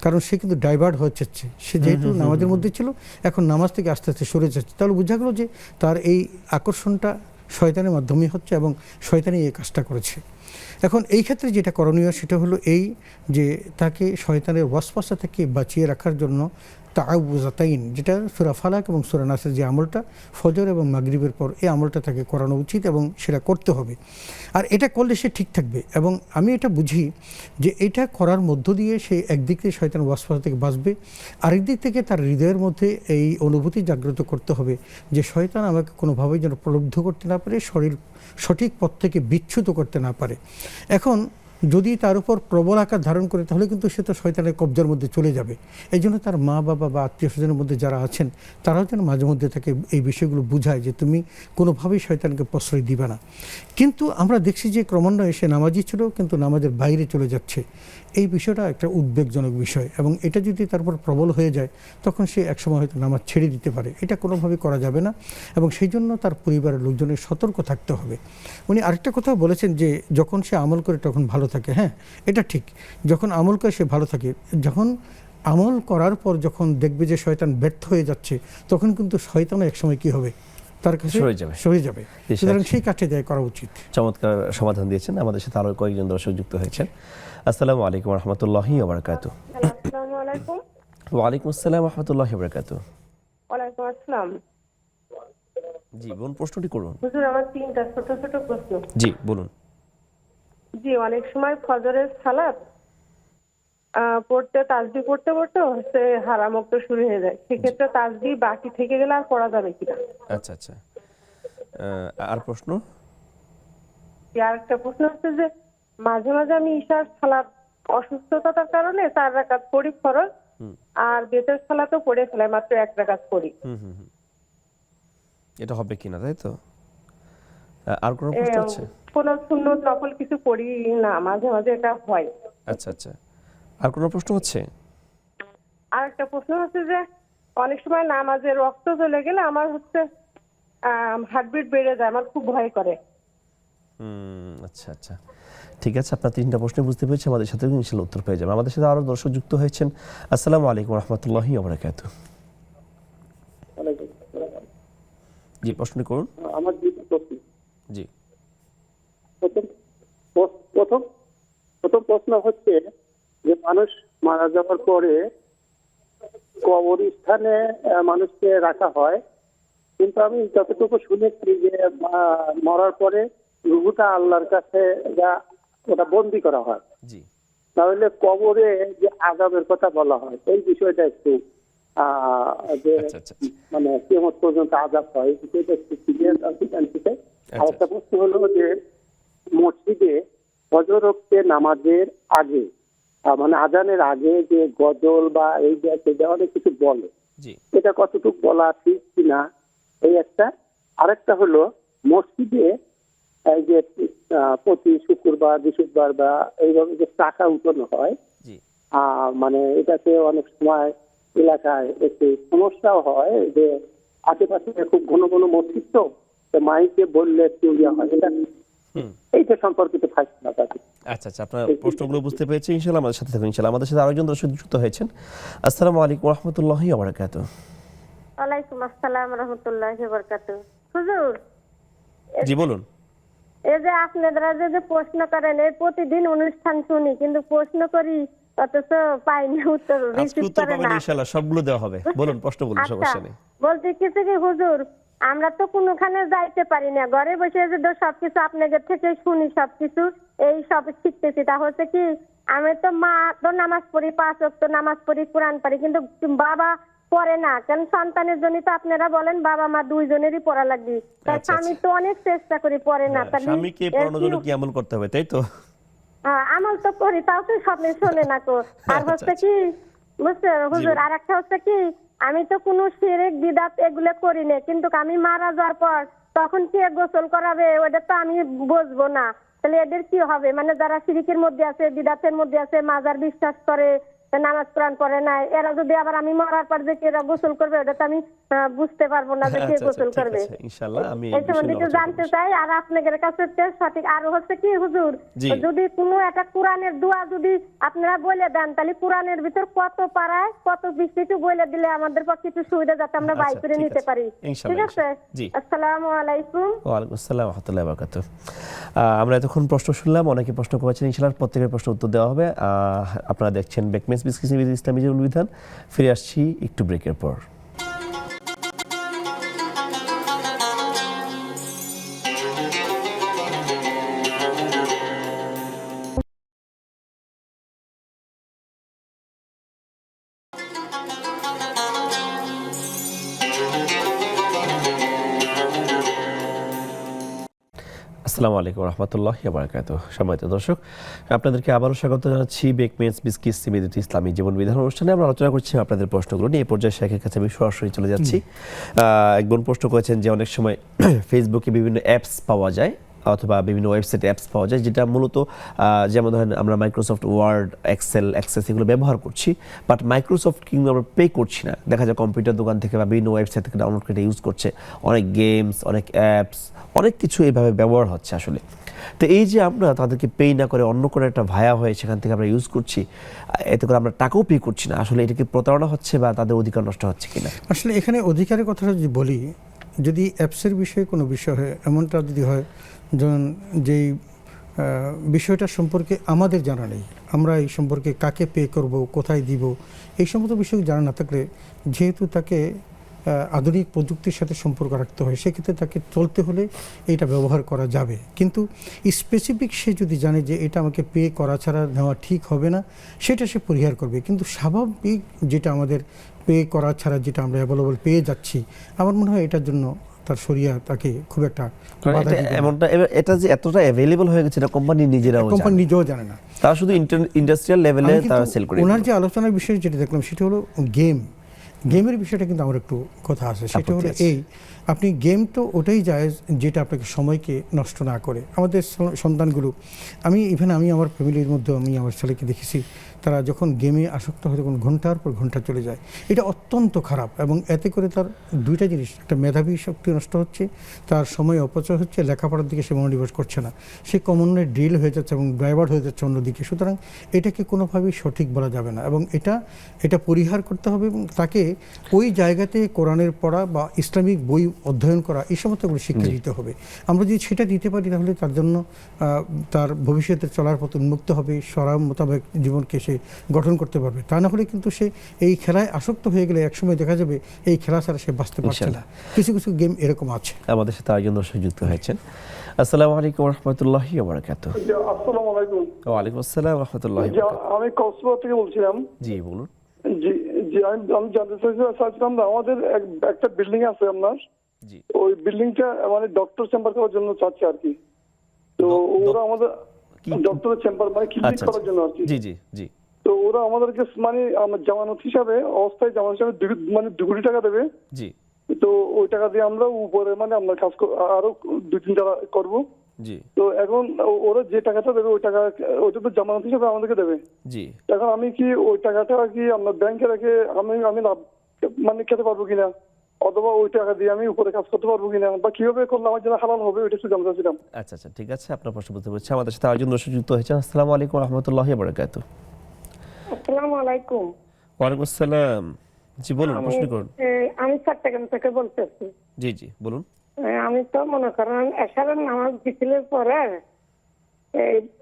কারণ সে কিন্তু ডাইভার্ট হয়ে যাচ্ছে, সে যেহেতু নামাজের মধ্যে ছিল এখন নামাজ থেকে আস্তে আস্তে সরে যাচ্ছে, তাহলে বোঝা গেল যে তার এই আকর্ষণটা শয়তানের মাধ্যমে হচ্ছে এবং শয়তানই এই কাজটা করেছে। এখন এই ক্ষেত্রে যেটা করণীয় সেটা হলো এই যে তাকে শয়তানের ওয়াসওয়াসা থেকে বাঁচিয়ে রাখার জন্য তাআউযাতাইন, যেটা সূরা ফালাক এবং সূরা নাসের যে আমলটা ফজর এবং মাগরিবের পর, এই আমলটা তাকে করানো উচিত এবং সেটা করতে হবে। আর এটা করলে সে ঠিক থাকবে। এবং আমি এটা বুঝি যে এটা করার মধ্য দিয়ে সে একদিক থেকে শয়তান ওয়াসওয়াসা থেকে বাঁচবে, আরেক দিক থেকে তার হৃদয়ের মধ্যে এই অনুভূতি জাগ্রত করতে হবে যে শয়তান আমাকে কোনোভাবেই যেন প্রলুব্ধ করতে না পারে, সঠিক পথ থেকে বিচ্যুত করতে না পারে। এখন যদি তার উপর প্রবল আকার ধারণ করে, তাহলে কিন্তু সে তো শয়তানের কবজার মধ্যে চলে যাবে। এই জন্য তার মা বাবা বা আত্মীয় স্বজনের মধ্যে যারা আছেন, তারাও যেন মাঝে মধ্যে তাকে এই বিষয়গুলো বুঝায় যে তুমি কোনোভাবেই শয়তানকে প্রশ্রয় দিবে না। কিন্তু আমরা দেখছি যে ক্রমান্বয়ে সে নামাজি ছিল, কিন্তু নামাজের বাইরে চলে যাচ্ছে। এই বিষয়টা একটা উদ্বেগজনক বিষয়, এবং এটা যদি তারপর প্রবল হয়ে যায়, তখন সে একসময় হয়তো নামাজ ছেড়ে দিতে পারে। এটা কোনোভাবে করা যাবে না, এবং সেই জন্য তার পরিবারের লোকজনের সতর্ক থাকতে হবে। উনি আরেকটা কথা বলেছেন যে যখন সে আমল করে তখন ভালো থাকে। হ্যাঁ, এটা ঠিক, যখন আমল করে সে ভালো থাকে। যখন আমল করার পর যখন দেখবে যে শয়তান ব্যর্থ হয়ে যাচ্ছে, তখন কিন্তু শয়তানও একসময় কি হবে, তার কাছে সরে যাবে। সুতরাং সেই কাজটা দেয় করা উচিত। চমৎকার সমাধান দিয়েছেন। আমাদের সাথে আরো কয়েকজন দর্শক যুক্ত হয়েছেন। আসসালামু আলাইকুম ওয়া রাহমাতুল্লাহি ওয়া বারাকাতুহু। আসসালামু আলাইকুম। ওয়া আলাইকুম আসসালাম ওয়া রাহমাতুল্লাহি ওয়া বারাকাতুহু। ওয়ালাইকুম আসসালাম। জি, বোন, প্রশ্নটি করুন। হুজুর, আমার 3টা ছোট ছোট প্রশ্ন। জি, বলুন। জি, অনেক সময় ফজরের সালাত পড়তে তাসবিহ পড়তে পড়তে হচ্ছে হারাম ওয়াক্ত শুরু হয়ে যায়, সেক্ষেত্রে তাসবিহ বাকি থেকে গেলে আর পড়া যাবে কিনা? আচ্ছা আচ্ছা, আর প্রশ্ন? আর একটা প্রশ্ন হচ্ছে যে মাঝে মাঝে আমি ঈশার সালাত অসুস্থতার কারণে 4 রাকাত পড়ি ফরজ, আর বেতের সালাতও পড়ে ফেলাই, মাত্র 1 রাকাত পড়ি। এটা হবে কিনা, তাই তো? আর কোনো প্রশ্ন আছে? কোনো সুন্নত নফল কিছু পড়ি না, মাঝে মাঝে এটা হয়। আচ্ছা আচ্ছা, আর কোনো প্রশ্ন হচ্ছে? আর একটা প্রশ্ন হচ্ছে যে অনেক সময় নামাজে রক্ত চলে গেলে আমার হচ্ছে হার্টবিট বেড়ে যায়, আমার খুব ভয় করে। আচ্ছা আচ্ছা, ঠিক আছে। আপনার 3টা প্রশ্ন বুঝতে পেরেছি, আমাদের সাথে ইনশাআল্লাহ উত্তর পেয়ে যাবেন। আমাদের সাথে আরো দর্শক যুক্ত হয়েছেন। আসসালামু আলাইকুম ওয়া রাহমাতুল্লাহি ওয়া বারাকাতুহু। জি, প্রশ্ন করুন। আমার দুটো প্রশ্ন। জি, প্রথম প্রশ্ন হচ্ছে যে মানুষ মারা যাওয়ার পরে কবরস্থানে মানুষকে রাখা হয়, কিন্তু আমি যতটুকু শুনেছি যে মরার পরে রুহুটা আল্লাহর কাছে ওটা বন্দি করা হয়। জি, তাহলে কবরে যে আযাবের কথা বলা হয়, এই বিষয়টা একটু যে মানে কিয়ামত পর্যন্ত আযাব হয়, বিষয়টা একটু ক্লিয়ার জানতে চাই। আর একটা প্রশ্ন হলো যে মসজিদে ফজর ওয়াক্তে নামাজের আগে মানে আজানের আগে যে গজল বা এই যে অনেক কিছু বলে, এটা কতটুকু বলা ঠিক কিনা, এই একটা। আরেকটা হলো মসজিদে এই যে প্রতি শুক্রবার বৃহস্পতিবার বা এইভাবে যে টাকা উঠানো হয়, মানে এটাতে অনেক সময় এলাকায় একটু সমস্যাও হয় যে আশেপাশে খুব ঘন ঘন মসজিদ, তো মাইকে বললে একটু ইয়ে হয়, এটা এইটা সম্পর্কিত ফাইসলা থাকে। আচ্ছা আচ্ছা, আপনার প্রশ্নগুলো বুঝতে পেরেছি। ইনশাআল্লাহ আমাদের সাথে থাকুন। ইনশাআল্লাহ আমাদের সাথে আরেকজন দর্শক যুক্ত হয়েছেন। আসসালামু আলাইকুম ওয়া রাহমাতুল্লাহি ওয়া বারাকাতুহু। ওয়ালাইকুম আসসালাম ওয়া রাহমাতুল্লাহি ওয়া বারাকাতুহু। হুজুর, জি বলুন। এই যে আপনারা যে প্রশ্ন করেন, এই প্রতিদিন অনুষ্ঠান শুনি, কিন্তু প্রশ্ন করি অথচ পাইনি উত্তর, রিসিভ করে না। ইনশাআল্লাহ সবগুলো দেওয়া হবে। বলুন, প্রশ্ন বলুন, সমস্যা নেই। বলতে কিছু কি হুজুর, আমরা তো কোনোখানে যাইতে পারি না, ঘরে বসে যে সবকিছু আপনাদের থেকে শুনি, সবকিছু এই সব শিখতেছি। তা হচ্ছে কি, আমি তো মা তো নামাজ পড়ি, 5 ওয়াক্ত নামাজ পড়ি, কোরআন পড়ি, কিন্তু বাবা পড়ে না। কারণ সন্তানের জন্য তো আপনারা বলেন বাবা মা দুইজনেরই পড়া লাগবে। তাই আমি তো অনেক চেষ্টা করি, পড়ে না। তাহলে স্বামীকে পড়ানোর জন্য কি আমল করতে হবে, তাই তো? আমল তো করি, তাও তো স্বপ্নে শোনে না তো। আর হচ্ছে কি বুঝছে হুজুর, আর একটা হচ্ছে কি, আমি তো কোনো শিরক বিদআত এগুলো করি না, কিন্তু আমি মারা যাওয়ার পর তখন কে গোসল করাবে ওটা তো আমি বুঝবো না। তাহলে এদের কি হবে? মানে যারা শিরকের মধ্যে আছে, বিদআতের মধ্যে আছে, মাজার বিশ্বাস করে, নামাজ কোরআন পড়ে না, এরা যদি আবার আমি মরার পর যে এরা গোসল করবে, ওটা তো আমি বুঝতে পারবো না যে কে গোসল করবে। ইনশাআল্লাহ আমি এই সম্বন্ধে জানতে চাই। আর আপনাদের কাছে সঠিক আরো হচ্ছে কি হুজুর, যদি কোনো একটা কোরআনের দোয়া যদি আপনারা বলে দেন, তাহলে কোরআনের ভিতর কত পারায় কত বৃষ্টিটু বলে দিলে আমাদের পক্ষে একটু সুবিধা, যাতে আমরা বাই করে নিতে পারি। ঠিক আছে? আসসালামু আলাইকুম। ওয়া আলাইকুম আসসালাম ওয়া রাহমাতুল্লাহি ওয়া বারাকাতুহু। আমরা এতক্ষণ প্রশ্ন শুনলাম, অনেকে প্রশ্ন করেছেন। ইনশাআল্লাহ প্রত্যেকের প্রশ্ন উত্তর দেওয়া হবে। আপনারা দেখছেন বেকমেস মেন্স বিজনেস ইসলামী জীবন বিধান। ফিরে আসছি একটু ব্রেকের পর। আসসালামু আলাইকুম রহমতুল্লাহি ওয়া বারাকাতুহু। সম্মানিত দর্শক, আপনাদেরকে আবারও স্বাগত জানাচ্ছি বেকমেন্স বিস্কিস সিমিদিত ইসলামী জীবন বিধান অনুষ্ঠানে। আমরা আলোচনা করছি আপনাদের প্রশ্নগুলো নিয়ে। এই পর্যায়ে শেখের কাছে আমি সরাসরি চলে যাচ্ছি। এক বোন প্রশ্ন করেছেন যে অনেক সময় ফেসবুকে বিভিন্ন অ্যাপস পাওয়া যায় অথবা বিভিন্ন ওয়েবসাইটে অ্যাপস পাওয়া যায়, যেটা মূলত যেমন ধরেন আমরা মাইক্রোসফট ওয়ার্ড, এক্সেল, অ্যাক্সেস এগুলো ব্যবহার করছি, বাট মাইক্রোসফট কিন্তু আমরা পে করছি না। দেখা যায় কম্পিউটার দোকান থেকে বা বিভিন্ন ওয়েবসাইট থেকে ডাউনলোড করে ইউজ করছে। অনেক গেমস, অনেক অ্যাপস, অনেক কিছু এইভাবে ব্যবহার হচ্ছে আসলে। তো এই যে আমরা তাদেরকে পে না করে অন্য কোনো একটা ভায়া হয়ে সেখান থেকে আমরা ইউজ করছি, এতে করে আমরা টাকাও পে করছি না, আসলে এটা কি প্রতারণা হচ্ছে বা তাদের অধিকার নষ্ট হচ্ছে কিনা? আসলে এখানে অধিকারের কথাটা যদি বলি, যদি অ্যাপসের বিষয়ে কোনো বিষয় হয়, এমনটা যদি হয় যেমন যেই বিষয়টা সম্পর্কে আমাদের জানা নেই, আমরা এই সম্পর্কে কাকে পে করব, কোথায় দিব, এই সমস্ত বিষয় জানা না থাকলে, যেহেতু তাকে আধুনিক প্রযুক্তির সাথে সম্পর্ক রাখতে হয়, সেক্ষেত্রে তাকে চলতে হলে এটা ব্যবহার করা যাবে। কিন্তু স্পেসিফিক সে যদি জানে যে এটা আমাকে পে করা ছাড়া নেওয়া ঠিক হবে না, সেটা সে পরিহার করবে। কিন্তু স্বাভাবিক যেটা আমাদের পে করা ছাড়া যেটা আমরা অ্যাভেলেবল পেয়ে যাচ্ছি, আমার মনে হয় এটার জন্য তার শরিয়া তাকে খুব একটা বাধা দিবে না। এমনটা এটা যে এতটা অ্যাভেলেবল হয়ে গেছে, এটা কোম্পানি কোম্পানি নিজেও জানে না, তারা শুধু ইন্ডাস্ট্রিয়াল লেভেলে আমি কিন্তু তারা সেল করে। ওনার যে আলোচনার বিষয় যেটা দেখলাম সেটা হলো গেমের বিষয়টা কিন্তু আমার একটু কথা আছে। সেটা হলো এই, আপনি গেম তো ওটাই যায় যেটা আপনাকে সময়কে নষ্ট না করে। আমাদের সন্তানগুলো, আমি আমার ফ্যামিলির মধ্যে আমি আমার ছেলেকে দেখেছি, তারা যখন গেমে আসক্ত হয় তখন ঘন্টার পর ঘন্টা চলে যায়। এটা অত্যন্ত খারাপ এবং এতে করে তার দুইটা জিনিস, একটা মেধাবী শক্তি নষ্ট হচ্ছে, তার সময় অপচয় হচ্ছে, লেখাপড়ার দিকে সে মনোনিবেশ করছে না, সে কমনে ড্রিল হয়ে যাচ্ছে এবং ড্রাইভার হয়ে যাচ্ছে অন্যদিকে। সুতরাং এটাকে কোনোভাবেই সঠিক বলা যাবে না এবং এটা পরিহার করতে হবে এবং তাকে ওই জায়গাতে কোরআনের পড়া বা ইসলামিক বই অধ্যয়ন করা, এই সমস্তগুলো শিক্ষা দিতে হবে। আমরা যদি সেটা দিতে পারি তাহলে তার জন্য তার ভবিষ্যতে চলার পথ উন্মুক্ত হবে, সরা মোতাবেক জীবনকে সে গঠন করতে পারবে। তা না হলে কিন্তু সে এই খেলায় আসক্ত হয়ে গেলে একসময় দেখা যাবে এই খেলা ছাড়া সে বাঁচতে পারছে না। কিছু কিছু গেম এরকম আছে। আমাদের সাথে আরেকজন দর্শক যুক্ত হয়েছেন। আসসালামু আলাইকুম রহমতুল্লাহি ওয়া বারাকাতুহু। আসসালামু আলাইকুম। ওয়া আলাইকুম আসসালাম রহমতুল্লাহি ওয়া বারাকাতুহু। আমি কক্সবাজার থেকে বলছিলাম। জি বলুন। জি আমি জানতে চাইছিলাম আমাদের একটা বিল্ডিং আছে আপনার, জি ওই বিল্ডিংটা মানে ডক্টর চেম্বার করার জন্য চাচ্ছে আর কি। তো ওরা আমাদের ডক্টরের চেম্বার মানে ক্লিনিক করার জন্য আর কি। জি জি জি। তো ওরা আমাদেরকে মানে জামানত হিসাবে, অস্থায়ী জামানত হিসাবে 2 কোটি টাকা দেবে। জি। তো ওই টাকা দিয়ে আমরা উপরে মানে আমরা কাজ আরো 2-3 টাকা করবো। জি। তো এখন ওরা যে টাকাটা দেবে ওইটা তো জামানত হিসাবে আমাদেরকে দেবে। জি। এখন আমি কি ওই টাকাটা কি আমরা ব্যাংকে রেখে আমি লাভ মানে খেতে পারবো কিনা, অথবা ওই টাকা দিয়ে আমি উপরে কাজ করতে পারবো কিনা, বা কিভাবে করলে আমার জন্য হালাল হবে, ওইটা একটু জানতে চাচ্ছিলাম। আচ্ছা আচ্ছা, ঠিক আছে, আপনার প্রশ্ন বলতে পারছি। আমাদের সাথে আরেকজন দর্শক যুক্ত হয়েছেন। আসসালামু আলাইকুম রহমতুল্লাহি ওয়া বারাকাতুহু। আসসালামু আলাইকুম। ওয়ালাইকুম আসসালাম। জি বলুন, প্রশ্ন করুন। আমি চট্টগ্রাম থেকে বলতেছি। জি জি বলুন। আমি তো মনে করেন এশারের নামাজ বিকেলের পরে,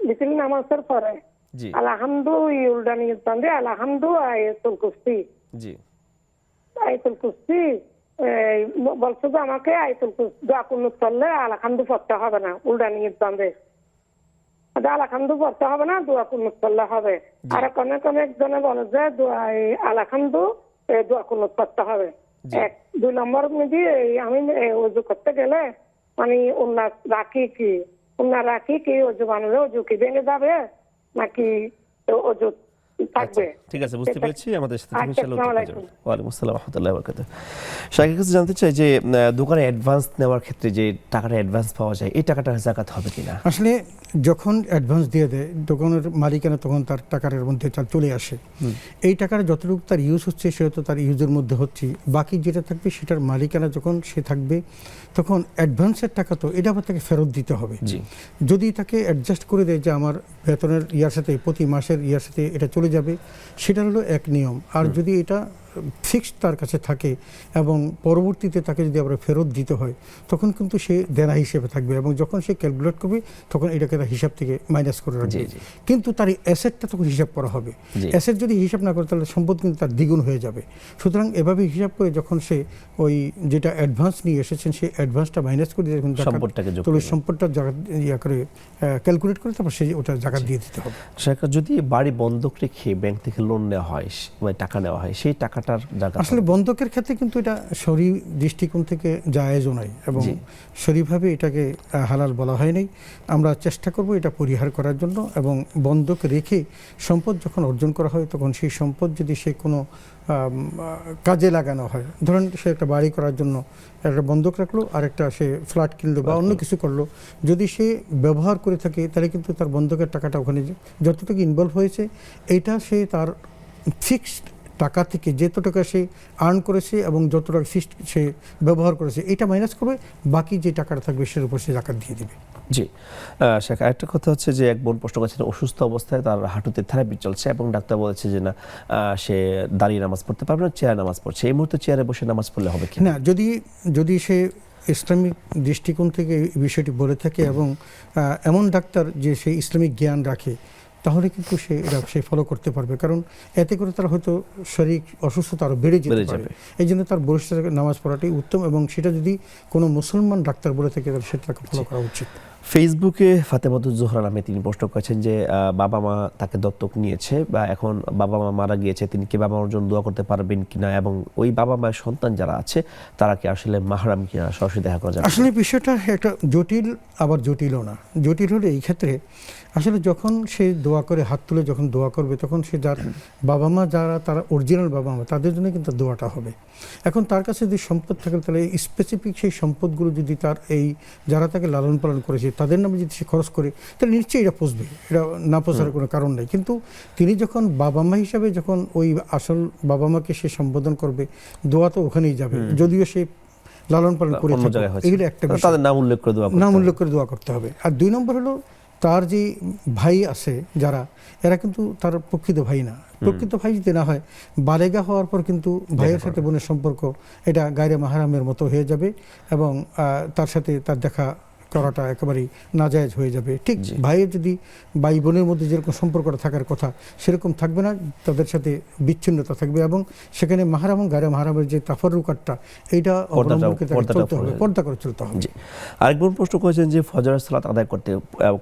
বিকেল নামাজের পরে জি আলহামদু ইউলডা নিয়ে বান্ধে আলহামদু আয়াতুল কুরসি, জি আয়াতুল কুরসি বলছো যে আমাকে আয়াতুল কুরসি দোয়া কুনুত করলে আলহামদু পড়তে হবে না, উল্টা নিয়ে বান্ধে আলহামদু পড়তে হবে না, দোয়া কুনুত করলে হবে। আর অনেক জনে বলে যে আলহামদু দোয়া কুনুত করতে হবে। 2 নম্বর মধ্যে আমি ওযু করতে গেলে মানে উন্না রাখি কি ওযু বানালে ওযু কি ভেঙে যাবে নাকি ওযু থাকবে? ঠিক আছে, বুঝতে পেরেছি। আমাদের সাথে ইনশাআল্লাহ ওয়ালাইকুম আসসালাম রাহমাতুল্লাহি ওয়া বারাকাতুহু। শাকির কাছে জানতে চাই যে দোকানে অ্যাডভান্স নেওয়ার ক্ষেত্রে যে টাকাটা অ্যাডভান্স পাওয়া যায়, এই টাকাটা যাকাত হবে কিনা? আসলে যখন অ্যাডভান্স দিয়ে দেয় দোকানের মালিকানা, তখন তার টাকার মধ্যে চলে আসে। এই টাকার যতটুকু তার ইউজ হচ্ছে সেটা তো তার ইউজের মধ্যে হচ্ছে, বাকি যেটা থাকবে সেটার মালিকানা যখন সে থাকবে তখন অ্যাডভান্সের টাকা তো এটা আবার তাকে ফেরত দিতে হবে। যদি তাকে অ্যাডজাস্ট করে দেয় যে আমার বেতনের ইয়ার সাথে প্রতি মাসের ইয়ার সাথে এটা চলে যাবে, সেটা হলো এক নিয়ম। আর যদি এটা ফিক্সড তার কাছে থাকে এবং পরবর্তীতে তাকে যদি আবার ফেরত দিতে হয় তখন কিন্তু সে দেনা হিসেবে থাকবে, এবং যখন সে ক্যালকুলেট করবে তখন এটাকে তার হিসাব থেকে মাইনাস করে রাখবে। কিন্তু তার এই অ্যাসেটটা তখন হিসাব করা হবে। অ্যাসেট যদি হিসাব না করে তাহলে সম্পদ কিন্তু তার দ্বিগুণ হয়ে যাবে। সুতরাং এভাবে হিসাব করে যখন সে ওই যেটা অ্যাডভান্স নিয়ে এসেছেন সেই অ্যাডভান্সটা মাইনাস করে দিয়ে সম্পদটা জাকাত ইয়া করে ক্যালকুলেট করে তারপর সে ওটা জাকাত দিয়ে দিতে হবে। যদি বাড়ি বন্ধক রেখে ব্যাংক থেকে লোন নেওয়া হয় বা টাকা নেওয়া হয় সেই টাকাটার জাকাত আসলে বন্ধকের ক্ষেত্রে কিন্তু এটা শরী দৃষ্টিকোণ থেকে জায়েজও নাই এবং শরীভাবে এটাকে হালাল বলা হয় নাই। আমরা চেষ্টা করব এটা পরিহার করার জন্য, এবং বন্ধক রেখে সম্পদ যখন অর্জন করা হয় তখন সেই সম্পদ যদি সে কোনো কাজে লাগানো হয়, ধরেন সে একটা বাড়ি করার জন্য একটা বন্ধক রাখলো আর একটা সে ফ্ল্যাট কিনলো বা অন্য কিছু করলো, যদি সে ব্যবহার করে থাকে তাহলে কিন্তু তার বন্ধকের টাকাটা ওখানে যতটুকু ইনভলভ হয়েছে এইটা সে তার ফিক্সড টাকা থেকে যত টাকা সে আর্ন করেছে এবং যত টাকা ফিক্সড সে ব্যবহার করেছে এটা মাইনাস করবে, বাকি যে টাকাটা থাকবে সেটার উপর সে জাকাত দিয়ে দিবে। জি শেখ, আরেকটা কথা হচ্ছে যে এক বোন প্রশ্ন করছেন অসুস্থ অবস্থায় তার হাঁটুতে থেরাপি চলছে এবং ডাক্তার বলেছে যে না সে দাঁড়িয়ে নামাজ পড়তে পারবে না, চেয়ারে নামাজ পড়ছে, এই মুহূর্তে চেয়ারে বসে নামাজ পড়লে হবে কি না? যদি সে ইসলামিক দৃষ্টিকোণ থেকে এই বিষয়টি বলে থাকে এবং এমন ডাক্তার যে সে ইসলামিক জ্ঞান রাখে তাহলে কিন্তু সে ফলো করতে পারবে, কারণ এতে করে তার হয়তো শারীরিক অসুস্থতা আরও বেড়ে যেতে পারে। এই জন্য তার বসে নামাজ পড়াটাই উত্তম, এবং সেটা যদি কোনো মুসলমান ডাক্তার বলে থাকে তাহলে সেটাকে ফলো করা উচিত। ফেসবুকে ফাতেমাতুজ জোহরা নামে তিনি প্রশ্ন করেছেন যে বাবা মা তাকে দত্তক নিয়েছে বা এখন বাবা মা মারা গিয়েছে, তিনি কি বাবা মার জন্য দোয়া করতে পারবেন কিনা, এবং ওই বাবা মায়ের সন্তান যারা আছে তারা কি আসলে মাহরাম কিনা, সরাসরি দেখা করা যাবে? আসলে বিষয়টা একটা জটিল আবার জটিলও না। জটিল হলে এই ক্ষেত্রে আসলে যখন সে দোয়া করে হাত তুলে যখন দোয়া করবে তখন সে যার বাবা মা যারা তারা অরিজিনাল বাবা মা তাদের জন্য কিন্তু দোয়াটা হবে। এখন তার কাছে যদি সম্পদ থাকে তাহলে স্পেসিফিক সেই সম্পদগুলো যদি তার এই যারা তাকে লালন পালন করেছে তাদের নামে যদি সে খরচ করে তাহলে নিশ্চয়ই এটা পুষবে, এটা না পোষার কোনো কারণ নেই। কিন্তু তিনি যখন বাবা মা হিসাবে যখন ওই আসল বাবা মাকে সে সম্বোধন করবে দোয়া তো ওখানেই যাবে, যদিও সে লালন পালন করে এইটা একটা তাদের নাম উল্লেখ করে দোয়া করতে হবে। আর 2 নম্বর হলো তার যে ভাই আছে যারা এরা কিন্তু তার প্রকৃত ভাই না। প্রকৃত ভাই যদি না হয় বালেগা হওয়ার পর কিন্তু ভাইয়ের সাথে বোনের সম্পর্ক এটা গায়রে মাহরামের মতো হয়ে যাবে এবং তার সাথে তার দেখা করাটা একেবারেই নাজায়েজ হয়ে যাবে। ঠিক ভাইয়ের যদি ভাই বোনের মধ্যে যেরকম সম্পর্কটা থাকার কথা সেরকম থাকবে না, তাদের সাথে বিচ্ছিন্নতা থাকবে এবং সেখানে মাহরাম এবং গায়রে মাহরামের যে তাফাররুকাতটা এইটা অবলম্বন করে চলতে হবে, পর্দা করে চলতে হবে। আরেকবার প্রশ্ন করেছেন যে ফজরের সালাত আদায়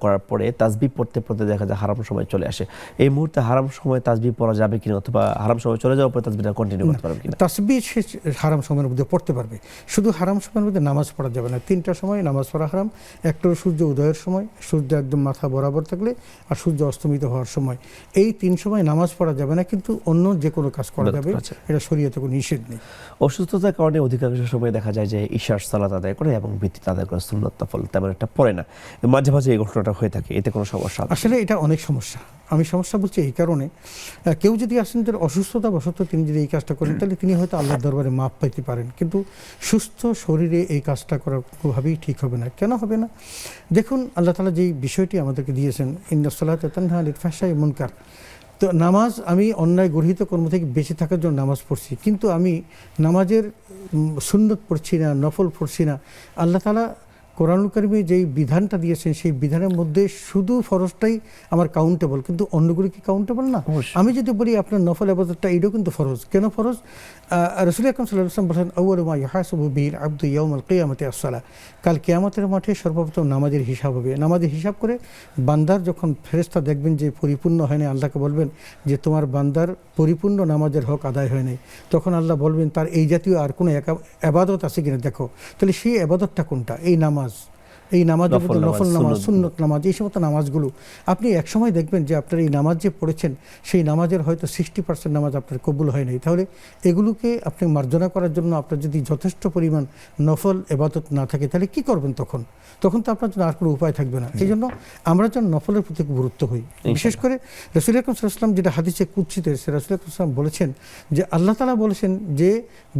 করার পরে তাসবিহ পড়তে পড়তে দেখা যায় হারাম সময় চলে আসে, এই মুহূর্তে হারাম সময় তাসবিহ পড়া যাবে কিনা, অথবা হারাম সময় চলে যাওয়ার পরে তাসবিহটা কন্টিনিউ করতে পারবে কিনা? তাসবিহ সে হারাম সময়ের মধ্যে পড়তে পারবে, শুধু হারাম সময়ের মধ্যে নামাজ পড়া যাবে না। 3টা সময় নামাজ পড়া হারাম, একটা সূর্য উদয়ের সময়, সূর্য একদম মাথা বরাবর থাকলে, আর সূর্য অস্তমিত হওয়ার সময়। এই 3 সময় নামাজ পড়া যাবে না, কিন্তু অন্য যে কোনো কাজ করা যাবে, এটা শরীয়তে কোনো নিষেধ নেই। অসুস্থতার কারণে অধিকাংশ সময় দেখা যায় যে ঈশার সালাত আদায় করে এবং ভিত্তিতে আদায় করে সুন্নত নফল তেমন একটা পড়ে না, মাঝে মাঝে এই ঘটনাটা হয়ে থাকে, এতে কোনো সমস্যা? আসলে এটা অনেক সমস্যা। আমি সমস্যা বলছি এই কারণে, কেউ যদি আসেন তার অসুস্থতা বশত তিনি যদি এই কাজটা করেন তাহলে তিনি হয়তো আল্লাহর দরবারে মাপ পাইতে পারেন, কিন্তু সুস্থ শরীরে এই কাজটা করা কোনোভাবেই ঠিক হবে না। কেন হবে না? দেখুন, আল্লাহ তাআলা যেই বিষয়টি আমাদেরকে দিয়েছেন, ইন্নাস সালাতা তানহা আনিল ফাহশাই মুনকার, তো নামাজ আমি অন্যায় গর্হিত কর্ম থেকে বেঁচে থাকার জন্য নামাজ পড়ছি, কিন্তু আমি নামাজের সুন্নত পড়ছি না, নফল পড়ছি না। আল্লাহ তাআলা কোরআনুল কারিমে যেই বিধানটা দিয়েছেন সেই বিধানের মধ্যে শুধু ফরজটাই আমার কাউন্টেবল, কিন্তু অন্যগুলো কি কাউন্টেবল না? আমি যদি বলি আপনার নফল ইবাদতটা এটাও কিন্তু ফরজ। কেন ফরজ? রাসূল আকরাম সাল্লাল্লাহু আলাইহি ওয়াসাল্লাম বলেন, আউয়ালু মা ইউহাসাবু বিহিল আবদু ইয়াউমাল কিয়ামাতি আস-সালাহ, কাল কিয়ামতের মাঠে সর্বপ্রথম নামাজের হিসাব হবে। নামাজের হিসাব করে বান্দার যখন ফেরেশতা দেখবেন যে পরিপূর্ণ হয় না, আল্লাহকে বলবেন যে তোমার বান্দার পরিপূর্ণ নামাজের হক আদায় হয় নাই, তখন আল্লাহ বলবেন তার এই জাতীয় আর কোনো ইবাদত আছে কিনা দেখো। তাহলে সেই ইবাদতটা কোনটা? এই নামাজ, এই নামাজের মধ্যে নফল নামাজ, সুন্নত নামাজ, এই সমস্ত নামাজগুলো আপনি একসময় দেখবেন যে আপনার এই নামাজ যে পড়েছেন সেই নামাজের হয়তো 60% নামাজ আপনার কবুল হয় নাই। তাহলে এগুলোকে আপনি মার্জনা করার জন্য আপনার যদি যথেষ্ট পরিমাণ নফল ইবাদত না থাকে তাহলে কি করবেন? তখন তো আপনার জন্য আর কোনো উপায় থাকবে না। এই জন্য আমরা যেন নফলের প্রতি গুরুত্ব হই। বিশেষ করে রাসূল আকরাম সাল্লাল্লাহু আলাইহি ওয়াসাল্লাম যেটা হাদিসে কুদসিতে এসেছে, রাসূল আকরাম সাল্লাল্লাহু আলাইহি ওয়াসাল্লাম বলেছেন যে আল্লাহ তাআলা বলেছেন যে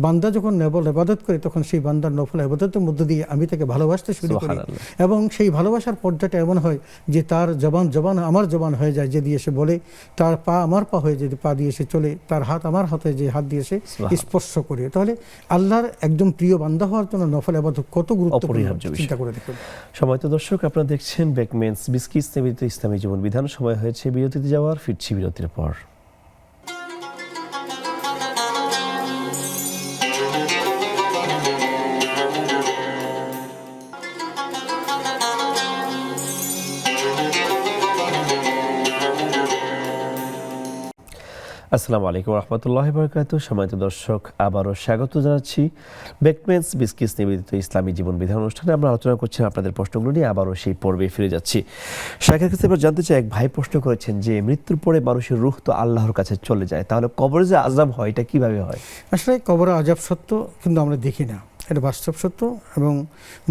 বান্দা যখন নফল ইবাদত করে তখন সেই বান্দার নফল ইবাদতের মধ্য দিয়ে আমি তাকে ভালোবাসতে শুরু করি এবং সেই ভালোবাসার পর্যায়টা এমন হয় যে তার জবান আমার জবান হয়ে যায়, যে দিয়ে সে বলে, তার পা আমার পা হয়ে যে পা দিয়ে সে চলে, তার হাত আমার হাতে যে হাত দিয়ে সে স্পর্শ করে। তাহলে আল্লাহর একদম প্রিয় বান্দা হওয়ার জন্য নফল ইবাদত কত গুরুত্বপূর্ণ চিন্তা করে দেখুন। সময়ত দর্শক, আপনারা দেখছেন বেকমেন্স বিস্কিটস নিবেদিত ইসলামী জীবন বিধান। সময় হয়েছে বিরতিতে যাওয়ার, ফিরছি বিরতির পর। আসসালামু আলাইকুম রহমতুল্লাহ বরকাতুহ। সম্মানিত দর্শক, আবারও স্বাগত জানাচ্ছি বেকমেন্স বিস্কিটস নিবেদিত ইসলামী জীবন বিধান অনুষ্ঠানে। আমরা আলোচনা করছি আপনাদের প্রশ্নগুলো নিয়ে, আবারও সেই পর্বে ফিরে যাচ্ছি। শাইখের কাছে এবার জানতে চাই, এক ভাই প্রশ্ন করেছেন যে মৃত্যুর পরে মানুষের রূহ তো আল্লাহর কাছে চলে যায়, তাহলে কবরে যে আযাব হয় এটা কিভাবে হয়? আসলে কবরে আযাব সত্য, কিন্তু আমরা দেখি না, এটা বাস্তব সত্য। এবং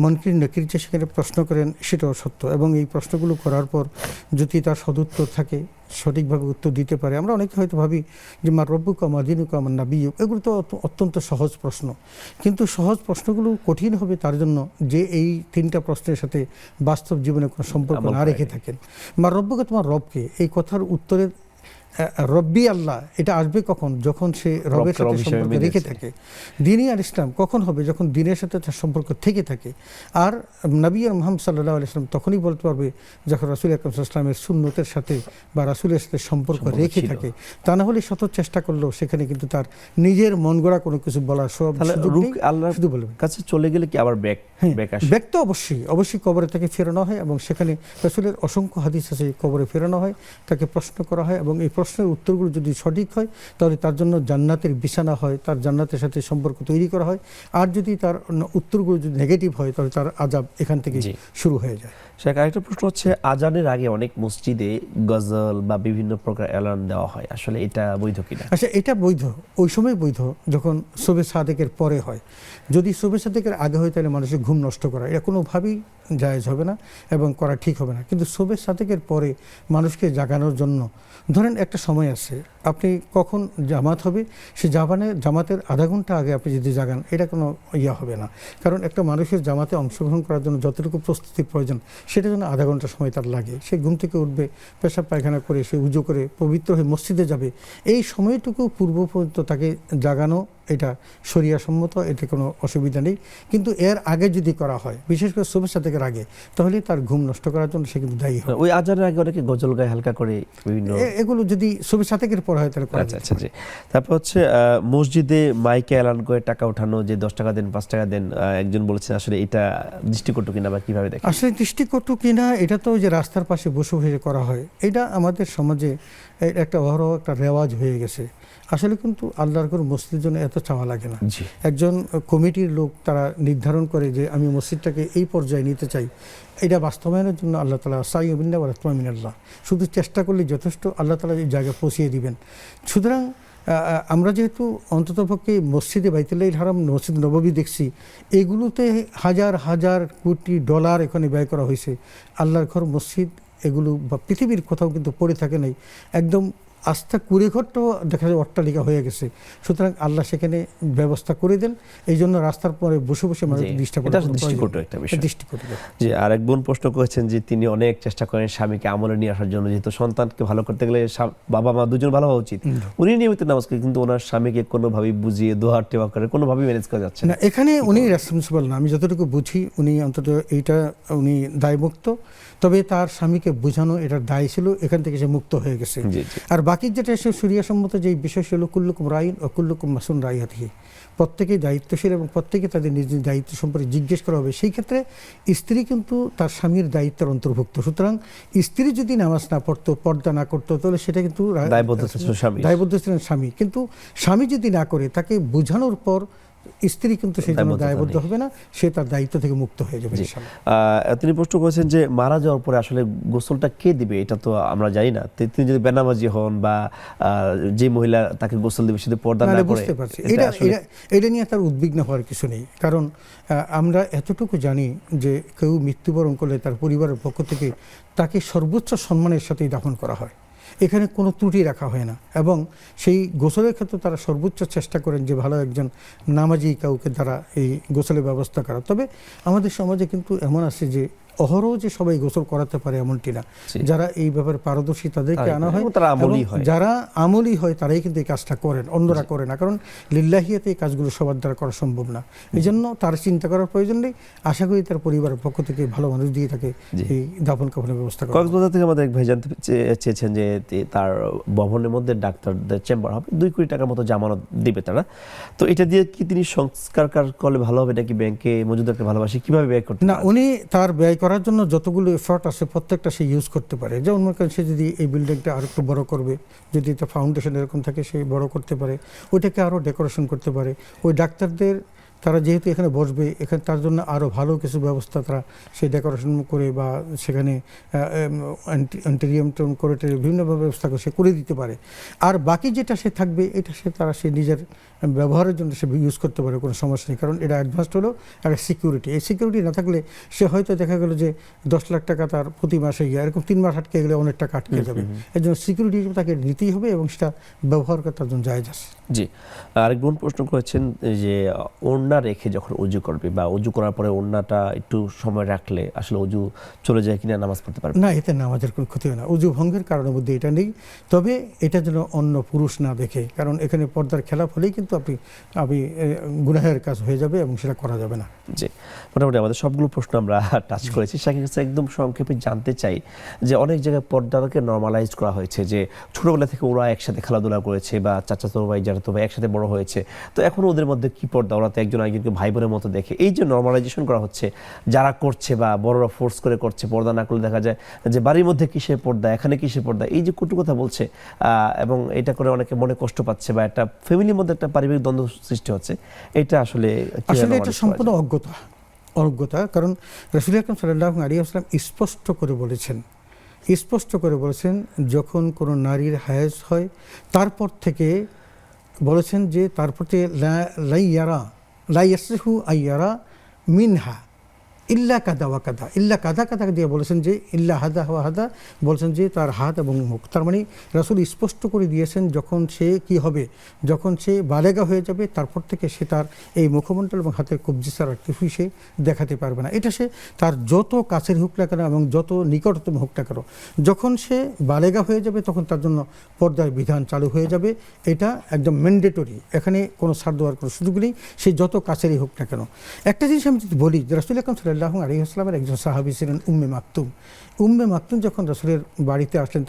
মুনকির নাকির যে সেখানে প্রশ্ন করেন সেটাও সত্য। এবং এই প্রশ্নগুলো করার পর যদি তার সদুত্তর থাকে, সঠিকভাবে উত্তর দিতে পারে, আমরা অনেকে হয়তো ভাবি যে মা রব্বুকা মা দীনুকা মা নাবিয়্যুক, এগুলো তো অত্যন্ত সহজ প্রশ্ন। কিন্তু সহজ প্রশ্নগুলো কঠিন হবে তার জন্য যে এই তিনটা প্রশ্নের সাথে বাস্তব জীবনে কোনো সম্পর্ক না রেখে থাকেন। মা রব্বুকা, তোমার রবকে, এই কথার উত্তরের রব্বি আল্লাহ এটা আসবে কখন? যখন সে রবের সাথে সম্পর্ক রেখে থাকে। দ্বীন আর ইসলাম কখন হবে? যখন দ্বীনের সাথে তার সম্পর্ক থেকে থাকে। আর নবী মুহাম্মদ সাল্লাল্লাহু আলাইহি ওয়াসাল্লাম তখনই বলতে পারবে যখন রাসূল আকরাম সাল্লাল্লাহু আলাইহি ওয়াসাল্লামের সুন্নতের সাথে বা রাসূলের সাথে সম্পর্ক রেখে থাকে। তা না হলে শত চেষ্টা করলেও সেখানে কিন্তু তার নিজের মন গড়া কোনো কিছু বলার সব রূহ আল্লাহর শুধু বলবে কাছে চলে গেলে কি আবার ব্যাক আসে? ব্যাক তো অবশ্যই কবরে তাকে ফেরানো হয়। এবং সেখানে রাসূলের অসংখ্য হাদিস আছে, কবরে ফেরানো হয়, তাকে প্রশ্ন করা হয়। এবং এই প্রশ্নের উত্তরগুলো যদি সঠিক হয় তাহলে তার জন্য জান্নাতের বিছানা হয়, তার জান্নাতের সাথে সম্পর্ক তৈরি করা হয়। আর যদি তার উত্তরগুলো যদি নেগেটিভ হয় তাহলে তার আযাব এখান থেকে শুরু হয়ে যায়। শেখ, আরেকটা প্রশ্ন হচ্ছে, আজানের আগে অনেক মসজিদে গজল বা বিভিন্ন প্রকার অ্যালার্ম দেওয়া হয়, আসলে এটা বৈধ কিনা? আচ্ছা, এটা বৈধ, ওই সময় বৈধ যখন শবে সাদেকের পরে হয়। যদি শবে সাদেকের আগে হয় তাহলে মানুষের ঘুম নষ্ট করা এটা কোনোভাবেই জায়েজ হবে না এবং করা ঠিক হবে না। কিন্তু শবে সাদেকের পরে মানুষকে জাগানোর জন্য ধরেন একটা সময় আছে, আপনি কখন জামাত হবে সে জামাতের আধা ঘন্টা আগে আপনি যদি জাগান এটা কোনো ইয়া হবে না। কারণ একটা মানুষের জামাতে অংশগ্রহণ করার জন্য যতটুকু প্রস্তুতির প্রয়োজন সেটা জন্য আধা ঘন্টা সময় তার লাগে। সে ঘুম থেকে উঠবে, পেশাব পায়খানা করে সে উজু করে পবিত্র হয়ে মসজিদে যাবে, এই সময়টুকু পূর্ব পর্যন্ত তাকে জাগানো এটা শরিয়া সম্মত, এতে কোনো অসুবিধা নেই। কিন্তু এর আগে যদি করা হয়, বিশেষ করে শবে সাদেকের আগে, তাহলে তার ঘুম নষ্ট করার জন্য সে কিন্তু দায়ী হয়। ওই আজানের আগে অনেকে গজল গায় হালকা করে বিভিন্ন, এগুলো যদি শবে সাদেকের পর হয় তাহলে আচ্ছা জি। তারপর হচ্ছে মসজিদে মাইকে এলান করে টাকা ওঠানো, যে 10 টাকা দেন 5 টাকা দেন, একজন বলেছেন আসলে এটা দৃষ্টিকটু কিনা বা কিভাবে দেখেন? আসলে দৃষ্টিকটু কিনা এটা তো যে রাস্তার পাশে বসে হয়ে করা হয়, এটা আমাদের সমাজে একটা অহরহ একটা রেওয়াজ হয়ে গেছে। আসলে কিন্তু আল্লাহর ঘর মসজিদের জন্য এত চাওয়া লাগে না। একজন কমিটির লোক তারা নির্ধারণ করে যে আমি মসজিদটাকে এই পর্যায়ে নিতে চাই, এটা বাস্তবায়নের জন্য আল্লাহ তাআলা সাইয়্যিবিল্লাহ ওয়া রাহমাতুল্লাহ মিনাল্লাহ, শুধু চেষ্টা করলে যথেষ্ট, আল্লাহ তাআলা এই জায়গায় পৌঁছিয়ে দিবেন। সুতরাং আমরা যেহেতু অন্ততপক্ষে মসজিদে বাইতুল্লাহিল হারাম, মসজিদ নববী দেখছি, এগুলোতে হাজার হাজার কোটি ডলার এখানে ব্যয় করা হয়েছে। আল্লাহর ঘর মসজিদ এগুলো বা পৃথিবীর কোথাও কিন্তু পড়ে থাকে নাই, একদম আস্থা কুড়ে ঘরটাও দেখা যায় অট্টালিকা হয়ে গেছে। সুতরাং আল্লাহ সেখানে ব্যবস্থা করে দেন, এই জন্য রাস্তার পরে বসে বসে মানুষ দৃষ্টিকটু একটা বিষয়। যে আরেক বোন প্রশ্ন করেছেন যে তিনি অনেক চেষ্টা করেন স্বামীকে আমলে নিয়ে আসার জন্য, যেহেতু সন্তানকে ভালো করতে গেলে বাবা মা দুজন ভালো হওয়া উচিত। উনি নিয়মিত নামাজ করেন কিন্তু ওনার স্বামীকে কোনোভাবেই বুঝিয়ে দোহার টেওয়া করে কোনোভাবেই ম্যানেজ করা যাচ্ছে না। এখানে উনি রেসপন্সিবল না, আমি যতটুকু বুঝি উনি অন্তত এইটা উনি দায়মুক্ত। তবে তার স্বামীকে বোঝানো এটার দায় ছিল, এখান থেকে সে মুক্ত হয়ে গেছে। আর বাকি যেটা সে শরিয়া সম্মত যে বিষয় ছিল, কুল্লুকুম রাইন ও কুল্লুকুম মাসুন রাইয়াতিহি, প্রত্যেকেই দায়িত্বশীল এবং প্রত্যেকে তাদের নিজ নিজ দায়িত্ব সম্পর্কে জিজ্ঞেস করা হবে। সেই ক্ষেত্রে স্ত্রী কিন্তু তার স্বামীর দায়িত্বের অন্তর্ভুক্ত। সুতরাং স্ত্রী যদি নামাজ না পড়তো, পর্দা না করতো, তাহলে সেটা কিন্তু দায়বদ্ধ ছিলেন স্বামী। কিন্তু স্বামী যদি না করে, তাকে বোঝানোর পর স্ত্রী কিন্তু সেই জন্য দায়বদ্ধ হবে না, সে তার দায়িত্ব থেকে মুক্ত হয়ে যাবে। তিনি প্রশ্ন করেছেন যে মারা যাওয়ার পরে আসলে গোসলটা কে দিবে, এটা তো আমরা জানি না। তিনি যদি বেনামাজি হন বা যে মহিলা তাকে গোসল দেবে সেটা পর্দা না করে, বুঝতে পারছি এটা নিয়ে তার উদ্বিগ্ন হওয়ার কিছু নেই। কারণ আমরা এতটুকু জানি যে কেউ মৃত্যুবরণ করলে তার পরিবারের পক্ষ থেকে তাকে সর্বোচ্চ সম্মানের সাথেই দাফন করা হয়, এখানে কোনো ত্রুটি রাখা হয় না। এবং সেই গোসলের ক্ষেত্রে তারা সর্বোচ্চ চেষ্টা করেন যে ভালো একজন নামাজি কাউকে দ্বারা এই গোসলের ব্যবস্থা করা। তবে আমাদের সমাজে কিন্তু এমন আছে যে অহরহ যে সবাই গোসল করাতে পারে এমনটি না। জি। যারা এই ব্যাপারে পারদর্শী তাদেরকে তারাই আনা করে, হয়, এবং তারা আমলী এবং হয়। যারা আমলি হয় তারাই কিন্তু এই কাজটা করেন, অন্যরা করে না, কারণ লিল্লাহিয়াতে এই কাজগুলো সবার দ্বারা করা সম্ভব না। এই জন্য তার চিন্তা করার প্রয়োজন নেই। আশা করি তার পরিবারের পক্ষ থেকে ভালো মানুষ দিয়ে তাকে জি। এই দাফন কাফনের ব্যবস্থা করা হবে। কক্সবাজার থেকে আমাদের এক ভাই জানতে চেয়েছেন যে তার ভবনের মধ্যে ডাক্তারদের চেম্বার হবে, 2 কোটি টাকার মতো জামানত দিবে তারা। তো এটা দিয়ে কি তিনি সংস্কার করলে ভালো হবে নাকি ব্যাংকে মজুদারকে ভালোবাসি কিভাবে ব্যয় করতে না, পারবে? উনি তার ব্যয় করার জন্য যতগুলো এফর্ট আছে প্রত্যেকটা সে ইউজ করতে পারে। যেমন মনে করেন সে যদি এই বিল্ডিংটা আর একটু বড় করবে, যদি এটা ফাউন্ডেশন এরকম থাকে সে বড় করতে পারে, ওইটাকে আরও ডেকোরেশন করতে পারে। ওই ডাক্তারদের তারা যেহেতু এখানে বসবে, এখানে তার জন্য আরও ভালো কিছু ব্যবস্থা তারা সেই ডেকোরেশন করে বা সেখানে অ্যান্টেরিয়াম করে বিভিন্ন ব্যবস্থা করে সে করে দিতে পারে। আর বাকি যেটা সে থাকবে এটা তারা সে নিজের ব্যবহারের জন্য সে ইউজ করতে পারে, কোনো সমস্যা নেই। কারণ এটা অ্যাডভান্সড হলো একটা সিকিউরিটি। এই সিকিউরিটি না থাকলে সে হয়তো দেখা গেলো যে 10 লাখ টাকা তার প্রতি মাসে গিয়ে এরকম 3 মাস আটকে গেলে অনেক টাকা আটকে যাবে। এর জন্য সিকিউরিটি তাকে নিতেই হবে এবং সেটা ব্যবহার করে তার জন্য জায়েজ আছে। জি, আরেক বোন প্রশ্ন করেছেন যে ওড়না রেখে যখন অজু করবে বা অজু করার পরে ওড়নাটা একটু সময় রাখলে আসলে অজু চলে যায় কিনা, নামাজ পড়তে পারবে? না, এতে নামাজের কোনো ক্ষতি হয় না। অজু ভঙ্গের কারণের মধ্যে এটা নেই। তবে এটা যেন অন্য পুরুষ না দেখে, কারণ এখানে পর্দার খেলাফ হলেই কিন্তু আপনি গুনাহের কাজ হয়ে যাবে এবং সেটা করা যাবে না। জি, মোটামুটি আমাদের সবগুলো প্রশ্ন আমরা টাচ করেছি। শাকির কাছে একদম সংক্ষেপে জানতে চাই যে অনেক জায়গায় পর্দাকে নর্মালাইজ করা হয়েছে, যে ছোটবেলা থেকে ওরা একসাথে খেলাধুলা করেছে বা চাচাতো ভাই জানাতো ভাই একসাথে বড় হয়েছে, তো এখন ওদের মধ্যে কি পর্দা, ওরা তো একজন আরেকজনকে ভাই বোনের মতো দেখে। এই যে নর্মালাইজেশন করা হচ্ছে, যারা করছে বা বড়রা ফোর্স করে করছে, পর্দা না করলে দেখা যায় যে বাড়ির মধ্যে কিসের পর্দা, এখানে কিসের পর্দা, এই যে কটু কথা বলছে এবং এটা করে অনেকে মনে কষ্ট পাচ্ছে বা একটা ফ্যামিলির মধ্যে একটা পারিবারিক দ্বন্দ্ব সৃষ্টি হচ্ছে, এটা আসলে এটা সম্পূর্ণ অজ্ঞতা। কারণ রাসূল আকরাম সাল্লাল্লাহু আলাইহি ওয়াসাল্লাম স্পষ্ট করে বলেছেন যখন কোনো নারীর হায়েজ হয় তারপর থেকে বলেছেন যে তারপর থেকে লা ইয়াসিহু আইয়ারা মিনহা ইল্লা কাদা ওয়া কাদা, ইল্লা কাদা কাদা দিয়ে বলেছেন যে ইল্লা হাদা ওয়া হাদা, বলছেন যে তার হাত এবং মুখ। তার মানে রাসূল স্পষ্ট করে দিয়েছেন যখন সে কি হবে, যখন সে বালেগা হয়ে যাবে তারপর থেকে সে তার এই মুখমণ্ডল এবং হাতের কবজি ছাড়া কিছুই সে দেখাতে পারবে না। এটা সে তার যত কাছের হোক না কেন এবং যত নিকটতম হোক না কেন, যখন সে বালেগা হয়ে যাবে তখন তার জন্য পর্দার বিধান চালু হয়ে যাবে। এটা একদম ম্যান্ডেটরি, এখানে কোনো ছাড় দেওয়ার কোনো সুযোগ নেই, সে যত কাছেরই হোক না কেন। একটা জিনিস আমি যদি বলি, রাসূল আকরাম সাল্লাল্লাহু আলাইহি ওয়াসাল্লামের একজন সাহাবী ছিলেন উম্মে মাকতুম যখন রাসূলের বাড়িতে আসলেন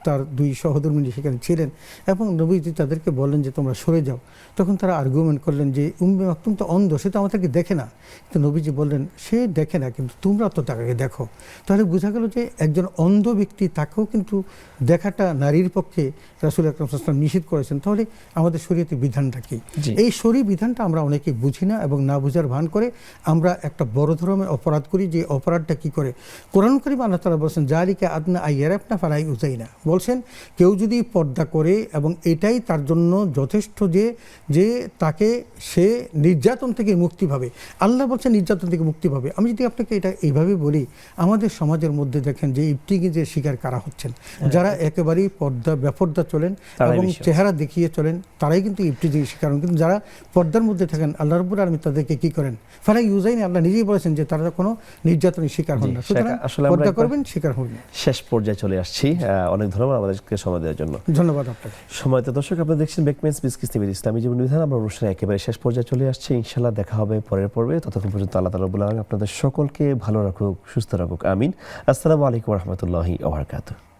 তার 2 সহধর্মিণী সেখানে ছিলেন এবং নবীজি তাদেরকে বললেন যে তোমরা সরে যাও। তখন তারা আর্গুমেন্ট করলেন যে উম্মে মাকতুম তো অন্ধ, সে তো আমাদেরকে দেখে না। তো নবীজি বললেন সে দেখে না কিন্তু তোমরা তো তাকে দেখো। তাহলে বোঝা গেল যে একজন অন্ধ ব্যক্তি তাকেও কিন্তু দেখাটা নারীর পক্ষে রাসূল আকরাম সাল্লাল্লাহু আলাইহি ওয়াসাল্লাম নিষেধ করেছেন। তাহলে আমাদের শরীয়তের বিধানটা কি? এই শরীয়ত বিধানটা আমরা অনেকেই বুঝি না এবং না বুঝার ভান করে আমরা একটা বড় ধরনের অপরাধ করি। যে অপরাধটা কি করে, কোরআন কারীম আল্লাহ তাআলা বলেছেন জালিকা আদনা আইয়ারাফনা ফালাই উযাইনা, বলছেন কেউ যদি পর্দা করে এবং এটাই তার জন্য যথেষ্ট যে তাকে সে নির্যাতন থেকে মুক্তি পাবে। আল্লাহ বলছেন নির্যাতন থেকে মুক্তি পাবে। আমি যদি আপনাকে এটা এইভাবে বলি, আমাদের সমাজের মধ্যে দেখেন যে ইফটিজিংয়ের শিকার কারা হচ্ছেন, যারা একেবারেই বেপর্দা চলেন এবং চেহারা দেখিয়ে চলেন, তারাই কিন্তু ইফটিজিংয়ের শিকার হন। কিন্তু যারা পর্দার মধ্যে থাকেন আল্লাহ রাব্বুল আলামিন তাদেরকে কি করেন, ফালাই ইউযাইনা, আল্লাহ নিজেই বলেছেন যে তারা কোনো নির্যাতনের শিকার হন না। সুতরাং পর্দা করবেন, শিকার হন না। শেষ পর্যায়ে চলে আসছি। অনেক ধন্যবাদ আমাদেরকে সময় দেওয়ার জন্য। ধন্যবাদ আপনাকে। সময়ত দর্শক, আপনারা দেখছেন বেকমেন্স বিজনেস টিভির ইসলামী জীবন বিধান। আমরা অনুষ্ঠানে একেবারে শেষ পর্যায়ে চলে আসছি। ইনশাআল্লাহ দেখা হবে পরের পর্বে। ততক্ষণ পর্যন্ত আল্লাহ তাআলা রাব্বুল আলামিন আপনাদের সকলকে ভালো রাখুক, সুস্থ রাখুক। আমিন। আসসালামু আলাইকুম ওয়া রাহমাতুল্লাহি ওয়া বারাকাতুহু।